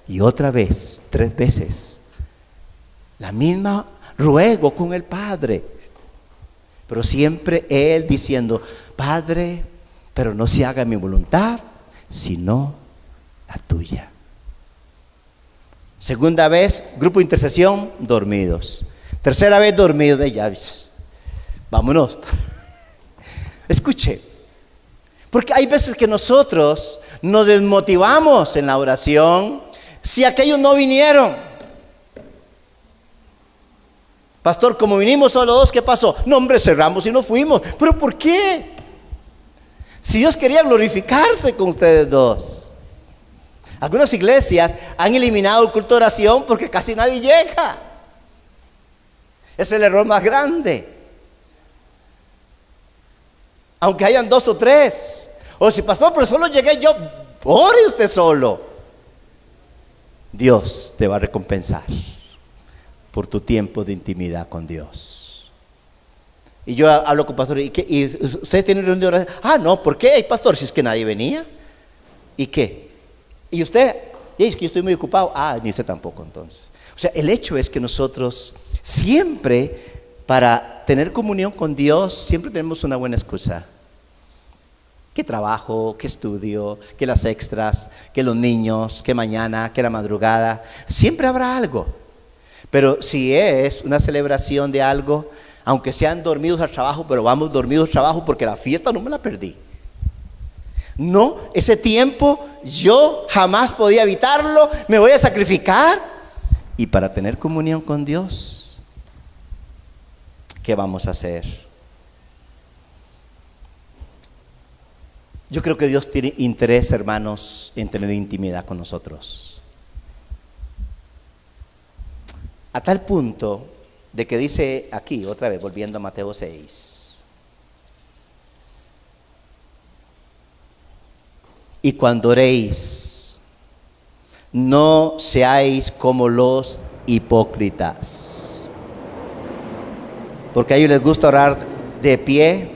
S1: y otra vez, 3 veces. La misma ruego con el Padre, pero siempre Él diciendo: Padre, pero no se haga mi voluntad, sino la tuya. Segunda vez, grupo de intercesión, dormidos. Tercera vez, dormidos. Ya, vámonos. Escuche, porque hay veces que nosotros nos desmotivamos en la oración si aquellos no vinieron. Pastor, como vinimos solo 2, ¿qué pasó? No, hombre, cerramos y no fuimos. ¿Pero por qué? Si Dios quería glorificarse con ustedes 2. Algunas iglesias han eliminado el culto de oración porque casi nadie llega. Es el error más grande. Aunque hayan 2 o 3. O si, pastor, pero solo llegué yo, ore usted solo. Dios te va a recompensar por tu tiempo de intimidad con Dios. Y yo hablo con pastores, ¿y ustedes tienen reunión de oración? Ah, no, ¿por qué, pastor? Si es que nadie venía. ¿Y qué? ¿Y usted? Y es que yo estoy muy ocupado. Ah, ni usted tampoco, entonces. O sea, el hecho es que nosotros siempre, para tener comunión con Dios, siempre tenemos una buena excusa. que trabajo, que estudio, que las extras, que los niños, que mañana, que la madrugada. Siempre habrá algo. Pero si es una celebración de algo, aunque sean dormidos al trabajo, pero vamos dormidos al trabajo porque la fiesta no me la perdí. No, ese tiempo yo jamás podía evitarlo, me voy a sacrificar. Y para tener comunión con Dios, ¿qué vamos a hacer? Yo creo que Dios tiene interés, hermanos, en tener intimidad con nosotros. A tal punto de que dice aquí, otra vez, volviendo a Mateo 6. Y cuando oréis, no seáis como los hipócritas, porque a ellos les gusta orar de pie.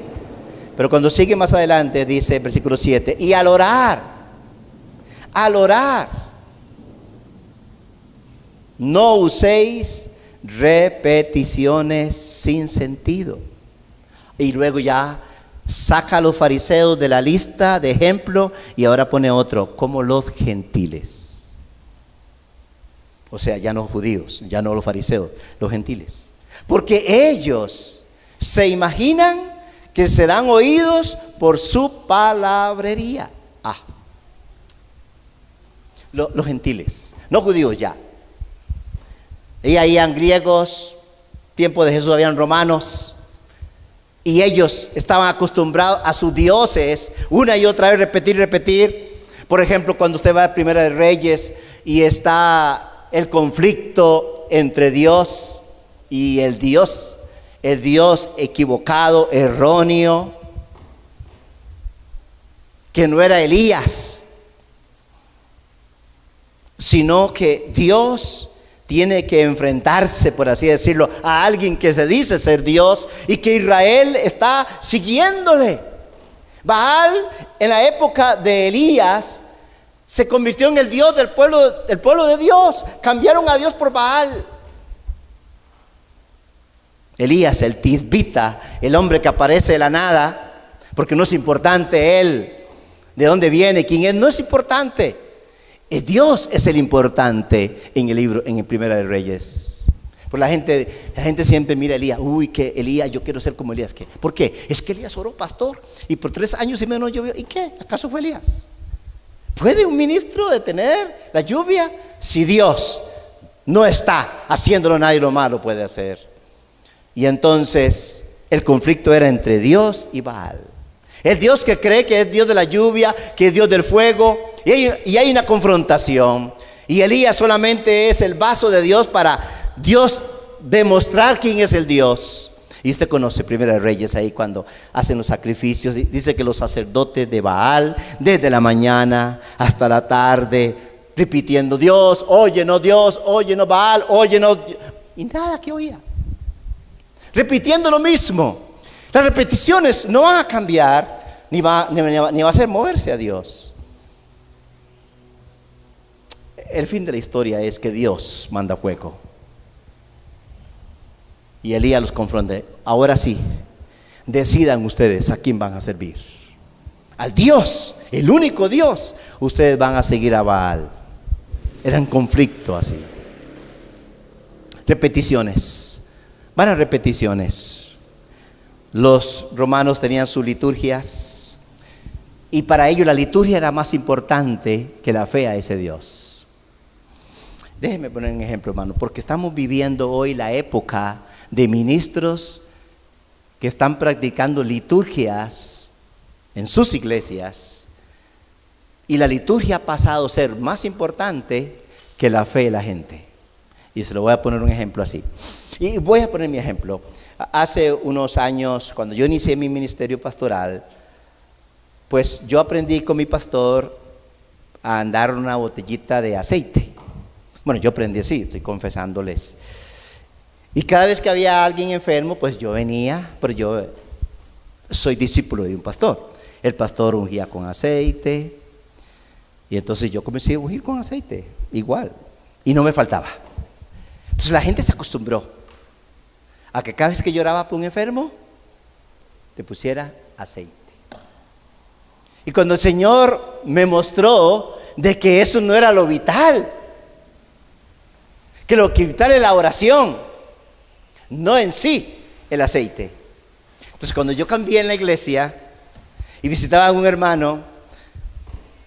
S1: Pero cuando sigue más adelante dice, versículo 7, y al orar, no uséis repeticiones sin sentido. Y luego ya saca a los fariseos de la lista de ejemplo y ahora pone otro, como los gentiles. O sea, ya no judíos, ya no los fariseos, los gentiles. Porque ellos se imaginan que serán oídos por su palabrería. Los gentiles, no judíos ya. Y ahí habían griegos, tiempo de Jesús habían romanos, y ellos estaban acostumbrados a sus dioses una y otra vez repetir. Por ejemplo, cuando usted va a Primera de Reyes y está el conflicto entre Dios y el Dios equivocado, erróneo, que no era Elías, sino que Dios tiene que enfrentarse, por así decirlo, a alguien que se dice ser Dios y que Israel está siguiéndole. Baal, en la época de Elías, se convirtió en el Dios del pueblo de Dios. Cambiaron a Dios por Baal. Elías, el tisbita, el hombre que aparece de la nada, porque no es importante él, de dónde viene, quién es, no es importante. Dios es el importante en el libro, en el Primera de Reyes. Pues la gente siempre mira a Elías, que Elías, yo quiero ser como Elías. ¿Qué? ¿Por qué? Es que Elías oró, pastor, y por 3 años y menos llovió. ¿Y qué? ¿Acaso fue Elías? ¿Puede un ministro detener la lluvia? Si Dios no está haciéndolo, nadie lo malo puede hacer. Y entonces el conflicto era entre Dios y Baal. El Dios que cree que es Dios de la lluvia, que es Dios del fuego, y hay una confrontación. Y Elías solamente es el vaso de Dios para Dios demostrar quién es el Dios. Y usted conoce Primera de Reyes ahí cuando hacen los sacrificios. Dice que los sacerdotes de Baal, desde la mañana hasta la tarde, repitiendo: Dios, óyenos, Baal, óyenos. Y nada que oía. Repitiendo lo mismo. Las repeticiones no van a cambiar, ni va a hacer moverse a Dios. El fin de la historia es que Dios manda fuego. Y Elías los confronta. Ahora sí, decidan ustedes a quién van a servir. Al Dios, el único Dios. Ustedes van a seguir a Baal. Era un conflicto así. Repeticiones. Van a repeticiones. Los romanos tenían sus liturgias y para ellos la liturgia era más importante que la fe a ese Dios. Déjenme poner un ejemplo, hermano, porque estamos viviendo hoy la época de ministros que están practicando liturgias en sus iglesias y la liturgia ha pasado a ser más importante que la fe de la gente. Y se lo voy a poner un ejemplo así. Y voy a poner mi ejemplo. Hace unos años, cuando yo inicié mi ministerio pastoral, pues yo aprendí con mi pastor a andar una botellita de aceite. Bueno, yo aprendí así, estoy confesándoles. Y cada vez que había alguien enfermo, pues yo venía, pero yo soy discípulo de un pastor. El pastor ungía con aceite, y entonces yo comencé a ungir con aceite, igual, y no me faltaba. Entonces la gente se acostumbró a que cada vez que lloraba por un enfermo, le pusiera aceite. Y cuando el Señor me mostró de que eso no era lo vital, que lo que vital es la oración, no en sí el aceite. Entonces cuando yo cambié en la iglesia y visitaba a un hermano,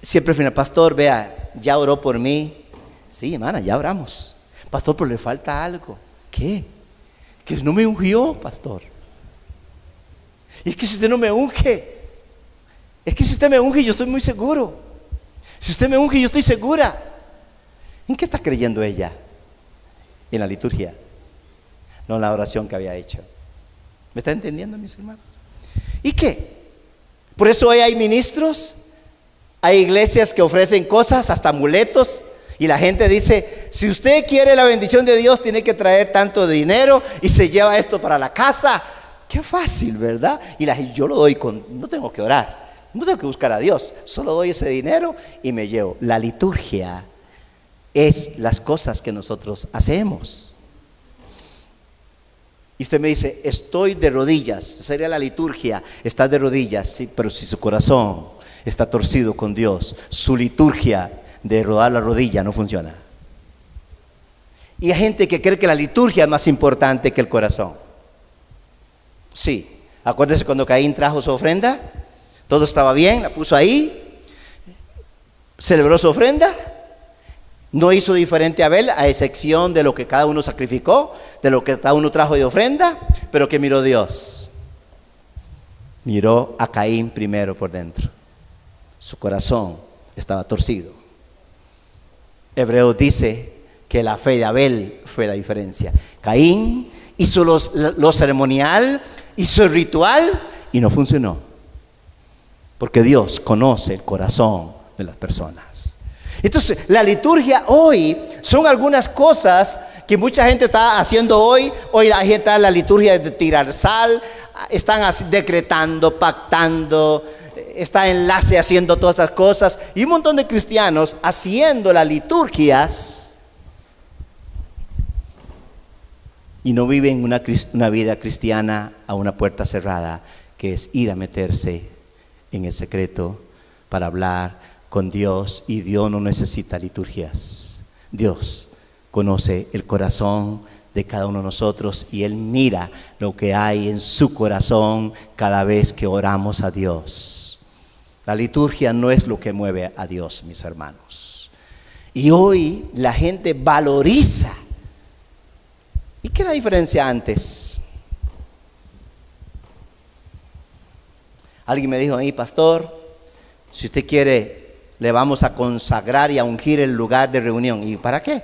S1: siempre fui al pastor, vea, ya oró por mí. Sí, hermana, ya oramos. Pastor, pero le falta algo. ¿Qué? Que no me ungió, pastor. Y es que si usted no me unge, es que si usted me unge, yo estoy muy seguro. Si usted me unge, yo estoy segura. ¿En qué está creyendo ella? En la liturgia, no en la oración que había hecho. ¿Me está entendiendo, mis hermanos? ¿Y qué? Por eso hoy hay ministros, hay iglesias que ofrecen cosas, hasta amuletos, y la gente dice, si usted quiere la bendición de Dios, tiene que traer tanto de dinero y se lleva esto para la casa. Qué fácil, ¿verdad? Y yo lo doy no tengo que orar, no tengo que buscar a Dios, solo doy ese dinero y me llevo. La liturgia es las cosas que nosotros hacemos. Y usted me dice, estoy de rodillas, sería la liturgia, está de rodillas, sí, pero si su corazón está torcido con Dios, su liturgia de rodar la rodilla no funciona. Y hay gente que cree que la liturgia es más importante que el corazón. Sí, acuérdese cuando Caín trajo su ofrenda, todo estaba bien, la puso ahí, celebró su ofrenda, no hizo diferente a Abel, a excepción de lo que cada uno sacrificó, de lo que cada uno trajo de ofrenda, pero que miró Dios. Miró a Caín primero por dentro. Su corazón estaba torcido. Hebreos dice que la fe de Abel fue la diferencia. Caín hizo lo ceremonial, hizo el ritual y no funcionó. Porque Dios conoce el corazón de las personas. Entonces, la liturgia hoy son algunas cosas que mucha gente está haciendo hoy. Hoy la gente está en la liturgia de tirar sal, están decretando, pactando, está enlace haciendo todas estas cosas. Y un montón de cristianos haciendo las liturgias y no viven una vida cristiana a una puerta cerrada, que es ir a meterse en el secreto para hablar con Dios. Y Dios no necesita liturgias. Dios conoce el corazón de cada uno de nosotros y Él mira lo que hay en su corazón cada vez que oramos a Dios. La liturgia no es lo que mueve a Dios, mis hermanos. Y hoy la gente valoriza. ¿Y qué es la diferencia antes? Alguien me dijo a mí, pastor, si usted quiere, le vamos a consagrar y a ungir el lugar de reunión. ¿Y para qué?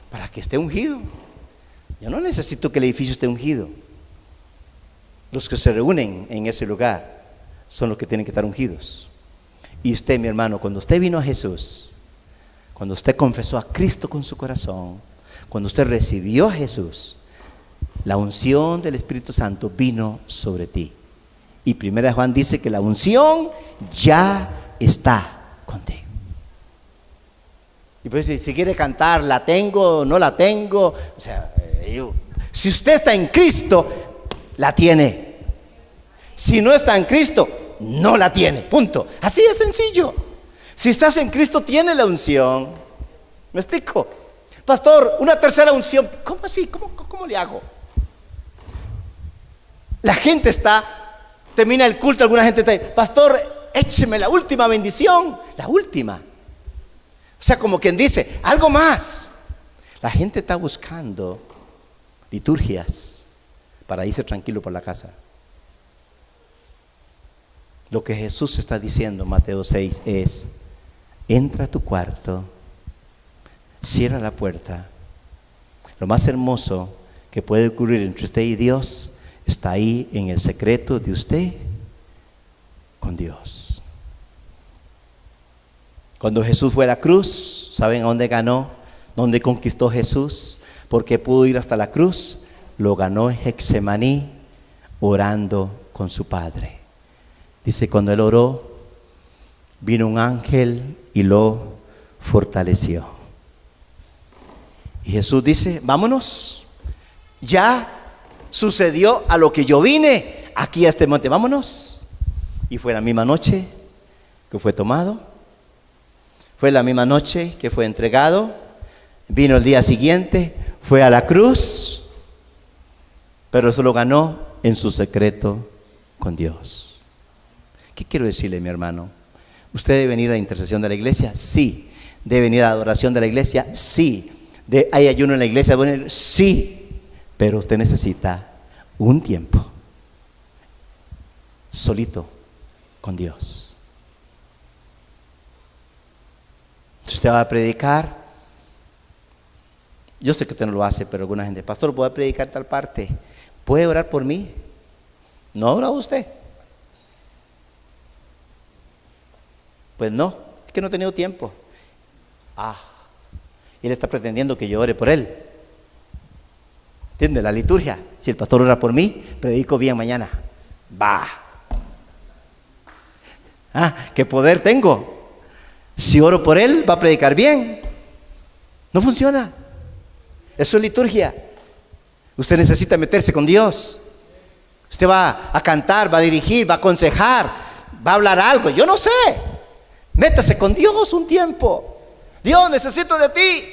S1: Para que esté ungido. Yo no necesito que el edificio esté ungido. Los que se reúnen en ese lugar son los que tienen que estar ungidos. Y usted, mi hermano, cuando usted vino a Jesús, cuando usted confesó a Cristo con su corazón, cuando usted recibió a Jesús, la unción del Espíritu Santo vino sobre ti. Y 1 Juan dice que la unción ya está contigo. Y pues si quiere cantar, la tengo, no la tengo, o sea, si usted está en Cristo, la tiene. Si no está en Cristo, no la tiene, punto. Así de sencillo. Si estás en Cristo, tiene la unción. ¿Me explico? Pastor, una tercera unción, ¿cómo así? ¿Cómo le hago? La gente termina el culto, alguna gente está ahí, pastor, écheme la última bendición, la última. O sea, como quien dice, algo más. La gente está buscando liturgias para irse tranquilo por la casa. Lo que Jesús está diciendo en Mateo 6 es, entra a tu cuarto, cierra la puerta. Lo más hermoso que puede ocurrir entre usted y Dios está ahí en el secreto de usted con Dios. Cuando Jesús fue a la cruz, ¿saben a dónde ganó? ¿Dónde conquistó Jesús? Porque pudo ir hasta la cruz. Lo ganó en Getsemaní, orando con su Padre. Dice, cuando él oró, vino un ángel y lo fortaleció. Y Jesús dice, vámonos, ya sucedió a lo que yo vine aquí a este monte, vámonos. Y fue la misma noche que fue tomado, fue la misma noche que fue entregado, vino el día siguiente, fue a la cruz, pero eso lo ganó en su secreto con Dios. ¿Qué quiero decirle, mi hermano? ¿Usted debe venir a la intercesión de la iglesia? Sí. ¿Debe venir a la adoración de la iglesia? Sí. ¿Hay ayuno en la iglesia? Bueno, sí. Pero usted necesita un tiempo solito con Dios. Si usted va a predicar, yo sé que usted no lo hace, pero alguna gente, pastor, ¿puedo predicar tal parte? ¿Puede orar por mí? ¿No ora usted? Pues no, es que no he tenido tiempo. Y él está pretendiendo que yo ore por él. ¿Entiende? La liturgia. Si el pastor ora por mí, predico bien mañana. ¿Qué poder tengo? Si oro por él, va a predicar bien. No funciona. Eso es liturgia. Usted necesita meterse con Dios. Usted va a cantar, va a dirigir, va a aconsejar, va a hablar algo. Yo no sé. Métase con Dios un tiempo. Dios, necesito de ti.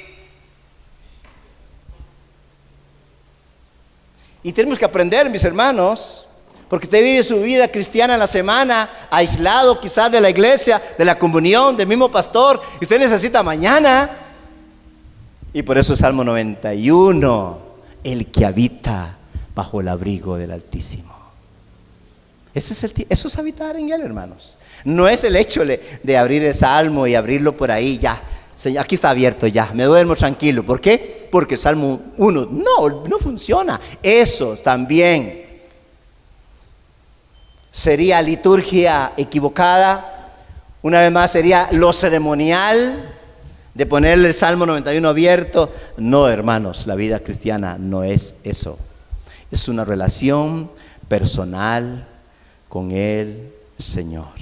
S1: Y tenemos que aprender, mis hermanos, porque usted vive su vida cristiana en la semana, aislado quizás de la iglesia, de la comunión, del mismo pastor, y usted necesita mañana. Y por eso el Salmo 91, el que habita bajo el abrigo del Altísimo. Eso es habitar en Él, hermanos. No es el hecho de abrir el Salmo y abrirlo por ahí, ya. Señor, aquí está abierto ya, me duermo tranquilo. ¿Por qué? Porque el Salmo 1 no funciona. Eso también sería liturgia equivocada. Una vez más sería lo ceremonial de ponerle el Salmo 91 abierto. No, hermanos, la vida cristiana no es eso. Es una relación personal con el Señor.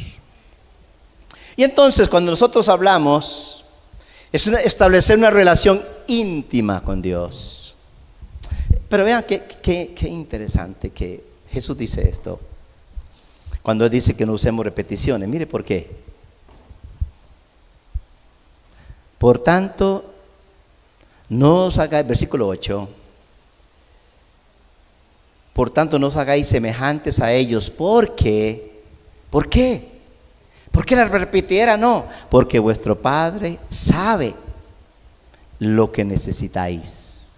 S1: Y entonces cuando nosotros hablamos, es establecer una relación íntima con Dios. Pero vean qué interesante que Jesús dice esto. Cuando Él dice que no usemos repeticiones, mire por qué. Por tanto, no os hagáis, versículo 8. Por tanto, no os hagáis semejantes a ellos. ¿Por qué? ¿Por qué? ¿Por qué la repitiera? No, porque vuestro Padre sabe lo que necesitáis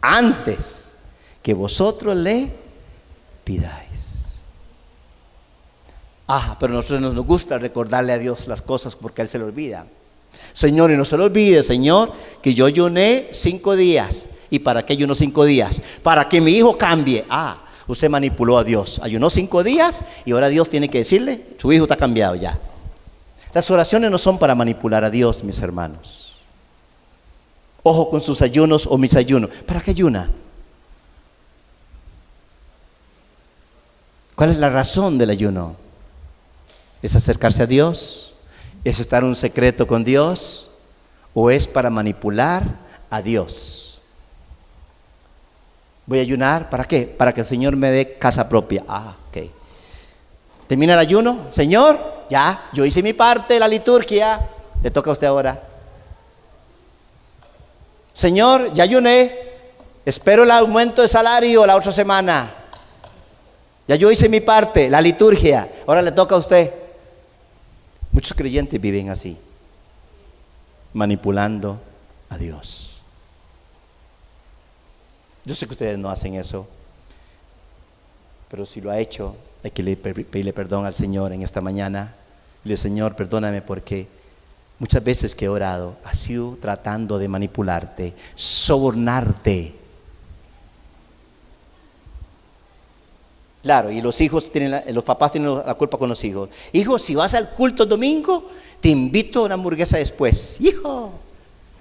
S1: antes que vosotros le pidáis. Pero a nosotros nos gusta recordarle a Dios las cosas porque a Él se le olvida. Señor, y no se le olvide, Señor, que yo ayuné 5 días. ¿Y para qué ayunó 5 días? Para que mi hijo cambie. Usted manipuló a Dios. Ayunó 5 días y ahora Dios tiene que decirle, su hijo está cambiado ya. Las oraciones no son para manipular a Dios, mis hermanos. Ojo con sus ayunos o mis ayunos. ¿Para qué ayuna? ¿Cuál es la razón del ayuno? ¿Es acercarse a Dios? ¿Es estar en un secreto con Dios? ¿O es para manipular a Dios? Voy a ayunar, ¿para qué? Para que el Señor me dé casa propia. Ok. Termina el ayuno, Señor, ya, yo hice mi parte de la liturgia, le toca a usted ahora. Señor, ya ayuné, espero el aumento de salario la otra semana. Ya yo hice mi parte, la liturgia, ahora le toca a usted. Muchos creyentes viven así, manipulando a Dios. Yo sé que ustedes no hacen eso, pero si lo ha hecho, hay que pedirle perdón al Señor en esta mañana. Dile, Señor, perdóname porque muchas veces que he orado ha sido tratando de manipularte, sobornarte. Claro, y los papás tienen la culpa con los hijos. Hijo, si vas al culto el domingo, te invito a una hamburguesa después. Hijo,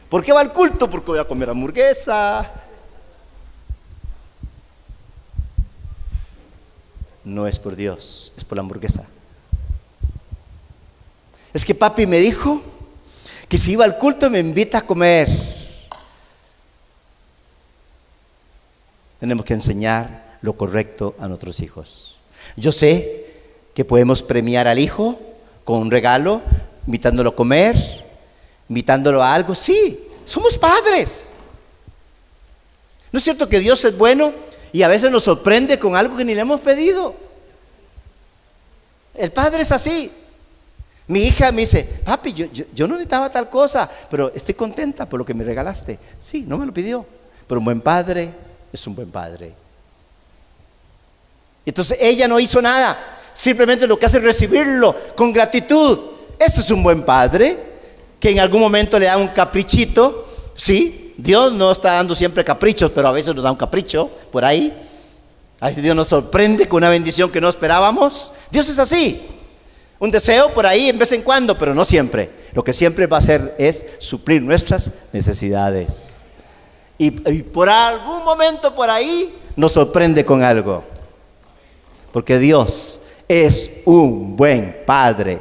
S1: ¿por qué va al culto? Porque voy a comer hamburguesa. No es por Dios, es por la hamburguesa. Es que papi me dijo que si iba al culto me invita a comer. Tenemos que enseñar lo correcto a nuestros hijos. Yo sé que podemos premiar al hijo con un regalo, invitándolo a comer, invitándolo a algo. Sí, somos padres. ¿No es cierto que Dios es bueno y a veces nos sorprende con algo que ni le hemos pedido? El padre es así. Mi hija me dice: papi, yo no necesitaba tal cosa, pero estoy contenta por lo que me regalaste. Sí, no me lo pidió, pero un buen padre es un buen padre. Entonces ella no hizo nada, simplemente lo que hace es recibirlo con gratitud. Ese es un buen padre, que en algún momento le da un caprichito. Sí, Dios no está dando siempre caprichos, pero a veces nos da un capricho por ahí. A veces Dios nos sorprende con una bendición que no esperábamos. Dios es así. Un deseo por ahí en vez en cuando, pero no siempre. Lo que siempre va a hacer es suplir nuestras necesidades. Y por algún momento por ahí nos sorprende con algo. Porque Dios es un buen Padre.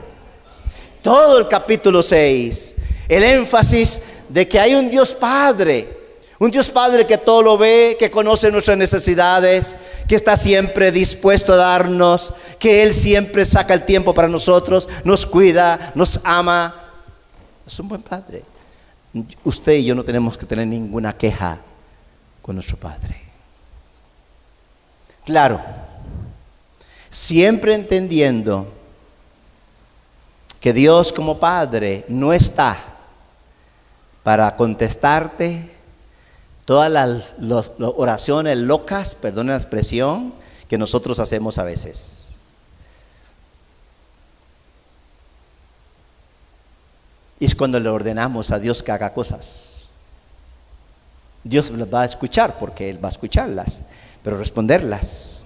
S1: Todo el capítulo 6, el énfasis de que hay un Dios Padre. Un Dios Padre que todo lo ve, que conoce nuestras necesidades, que está siempre dispuesto a darnos, que Él siempre saca el tiempo para nosotros, nos cuida, nos ama. Es un buen Padre. Usted y yo no tenemos que tener ninguna queja con nuestro Padre. Claro, siempre entendiendo que Dios como Padre no está para contestarte todas las oraciones locas, perdone la expresión, que nosotros hacemos a veces. Y es cuando le ordenamos a Dios que haga cosas. Dios las va a escuchar porque Él va a escucharlas, pero responderlas.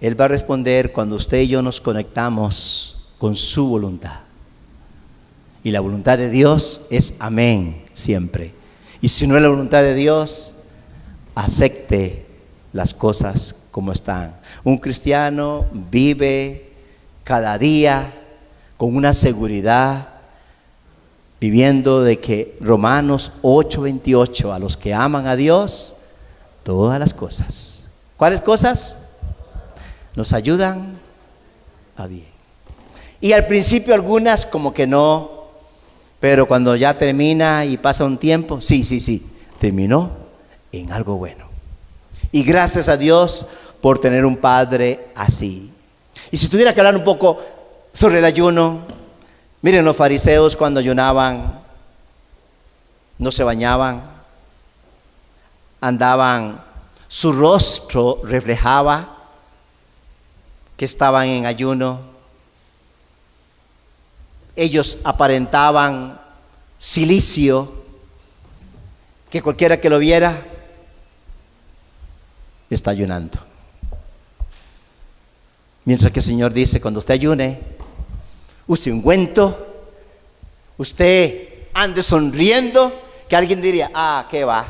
S1: Él va a responder cuando usted y yo nos conectamos con su voluntad. Y la voluntad de Dios es amén siempre. Y si no es la voluntad de Dios, acepte las cosas como están. Un cristiano vive cada día con una seguridad, viviendo de que Romanos 8:28, a los que aman a Dios, todas las cosas. ¿Cuáles cosas? Nos ayudan a bien. Y al principio algunas como que no. Pero cuando ya termina y pasa un tiempo, sí, terminó en algo bueno. Y gracias a Dios por tener un Padre así. Y si tuviera que hablar un poco sobre el ayuno, miren, los fariseos cuando ayunaban, no se bañaban, andaban, su rostro reflejaba que estaban en ayuno. Ellos aparentaban cilicio, que cualquiera que lo viera está ayunando. Mientras que el Señor dice: cuando usted ayune, use ungüento, usted ande sonriendo, que alguien diría: ah, ¿qué va?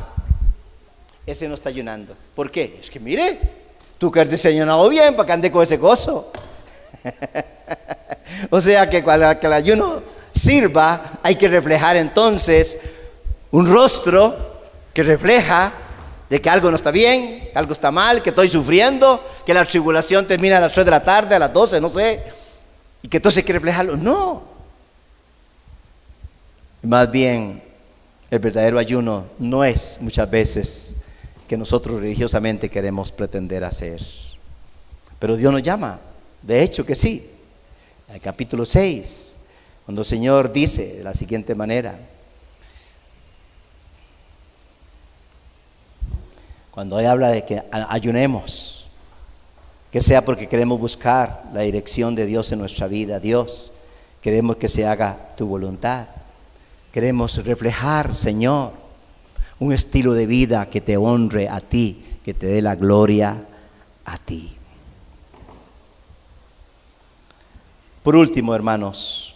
S1: Ese no está ayunando. ¿Por qué? Es que mire, tú que has desayunado bien para que ande con ese gozo. O sea que para que el ayuno sirva, hay que reflejar entonces un rostro que refleja de que algo no está bien, que algo está mal, que estoy sufriendo, que la tribulación termina a las 3 de la tarde, a las 12, no sé, y que entonces hay que reflejarlo. No. Más bien, el verdadero ayuno no es muchas veces que nosotros religiosamente queremos pretender hacer. Pero Dios nos llama, de hecho que sí. En el capítulo 6, cuando el Señor dice de la siguiente manera: cuando Él habla de que ayunemos, que sea porque queremos buscar la dirección de Dios en nuestra vida. Dios, queremos que se haga tu voluntad. Queremos reflejar, Señor, un estilo de vida que te honre a ti, que te dé la gloria a ti. Por último, hermanos,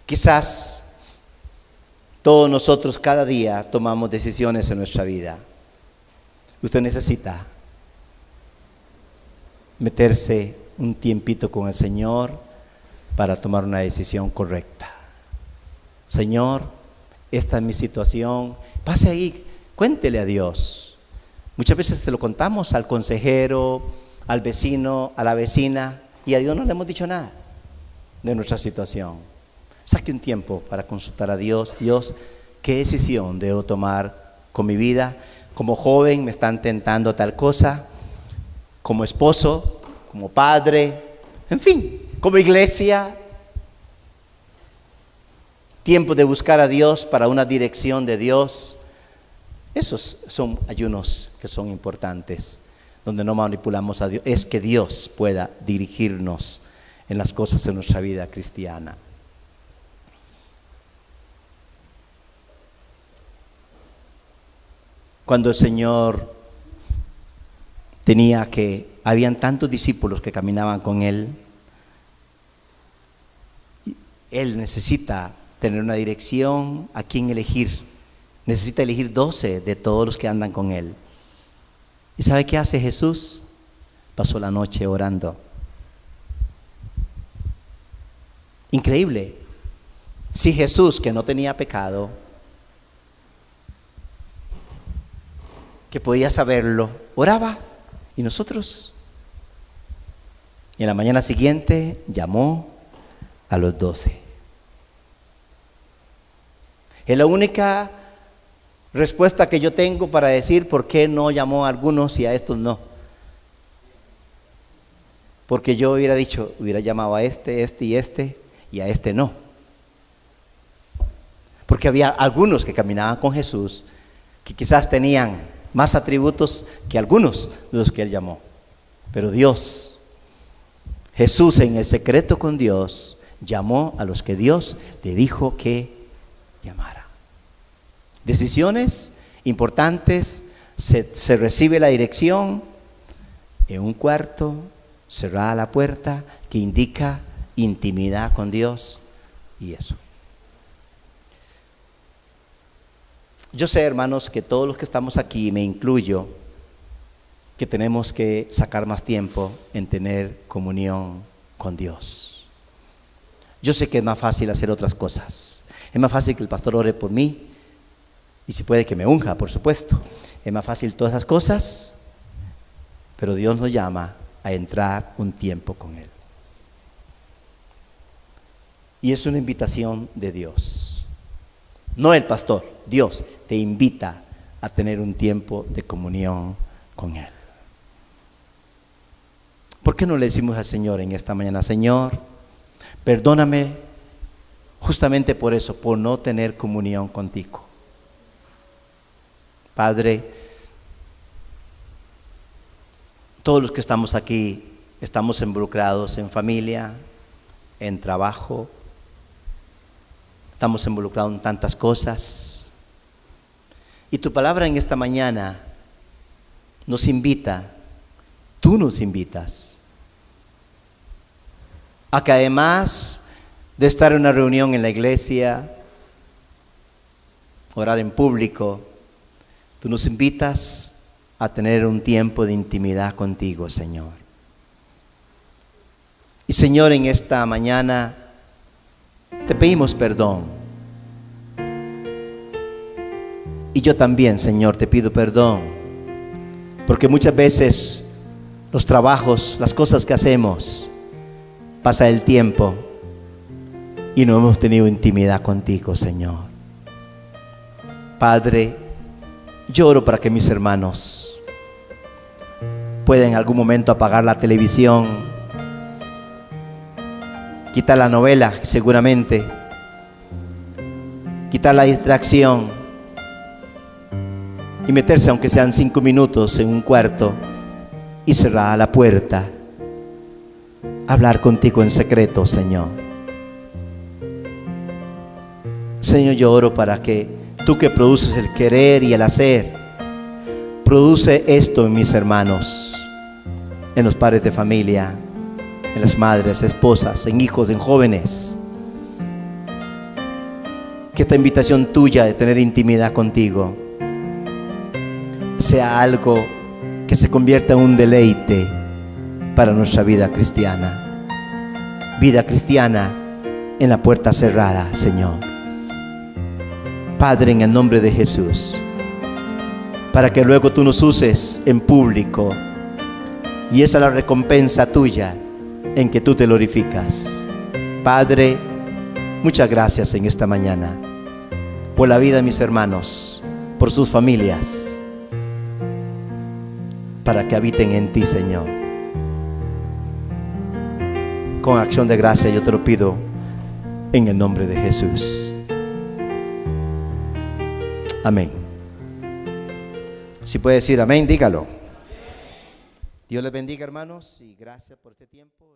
S1: quizás todos nosotros cada día tomamos decisiones en nuestra vida. Usted necesita meterse un tiempito con el Señor para tomar una decisión correcta. Señor, esta es mi situación. Pase ahí, cuéntele a Dios. Muchas veces se lo contamos al consejero, al vecino, a la vecina, y a Dios no le hemos dicho nada. de nuestra situación. Saque un tiempo para consultar a Dios. Dios, ¿qué decisión debo tomar con mi vida? Como joven me están tentando tal cosa, como esposo, como padre, en fin, como iglesia. Tiempo de buscar a Dios para una dirección de Dios. Esos son ayunos que son importantes, donde no manipulamos a Dios. Es que Dios pueda dirigirnos en las cosas de nuestra vida cristiana. Cuando el Señor habían tantos discípulos que caminaban con Él, Él necesita tener una dirección, a quién elegir. Necesita elegir 12 de todos los que andan con Él. ¿Y sabe qué hace Jesús? Pasó la noche orando. Increíble. Si Jesús, que no tenía pecado, que podía saberlo, oraba. ¿Y nosotros? Y en la mañana siguiente llamó a los 12. Es la única respuesta que yo tengo para decir por qué no llamó a algunos y a estos no. Porque yo hubiera llamado a este y a este no. Porque había algunos que caminaban con Jesús que quizás tenían más atributos que algunos de los que Él llamó. Pero Dios, Jesús en el secreto con Dios, llamó a los que Dios le dijo que llamara. Decisiones importantes, se recibe la dirección en un cuarto, cerrada la puerta, que indica intimidad con Dios y eso. Yo sé, hermanos, que todos los que estamos aquí, me incluyo, que tenemos que sacar más tiempo en tener comunión con Dios. Yo sé que es más fácil hacer otras cosas. Es más fácil que el pastor ore por mí y si puede que me unja, por supuesto. Es más fácil todas esas cosas, pero Dios nos llama a entrar un tiempo con Él. Y es una invitación de Dios. No el pastor, Dios te invita a tener un tiempo de comunión con Él. ¿Por qué no le decimos al Señor en esta mañana: Señor, perdóname justamente por eso, por no tener comunión contigo? Padre, todos los que estamos aquí estamos involucrados en familia, en trabajo, estamos involucrados en tantas cosas. Y tu palabra en esta mañana nos invita, tú nos invitas, a que además de estar en una reunión en la iglesia, orar en público, tú nos invitas a tener un tiempo de intimidad contigo, Señor. Y Señor, en esta mañana te pedimos perdón. Y yo también, Señor, te pido perdón, porque muchas veces los trabajos, las cosas que hacemos, pasa el tiempo y no hemos tenido intimidad contigo, Señor. Padre, yo oro para que mis hermanos puedan en algún momento apagar la televisión, quitar la novela, seguramente, quitar la distracción y meterse, aunque sean 5 minutos, en un cuarto y cerrar la puerta. Hablar contigo en secreto, Señor. Señor, yo oro para que tú, que produces el querer y el hacer, produce esto en mis hermanos, en los padres de familia, en las madres, esposas, en hijos, en jóvenes. Que esta invitación tuya de tener intimidad contigo sea algo que se convierta en un deleite para nuestra vida cristiana. Vida cristiana en la puerta cerrada, Señor. Padre, en el nombre de Jesús, para que luego tú nos uses en público, y esa es la recompensa tuya, en que tú te glorificas. Padre, muchas gracias en esta mañana por la vida de mis hermanos, por sus familias, para que habiten en ti, Señor. Con acción de gracia yo te lo pido en el nombre de Jesús. Amén. Si puede decir amén, dígalo. Dios les bendiga, hermanos, y gracias por este tiempo.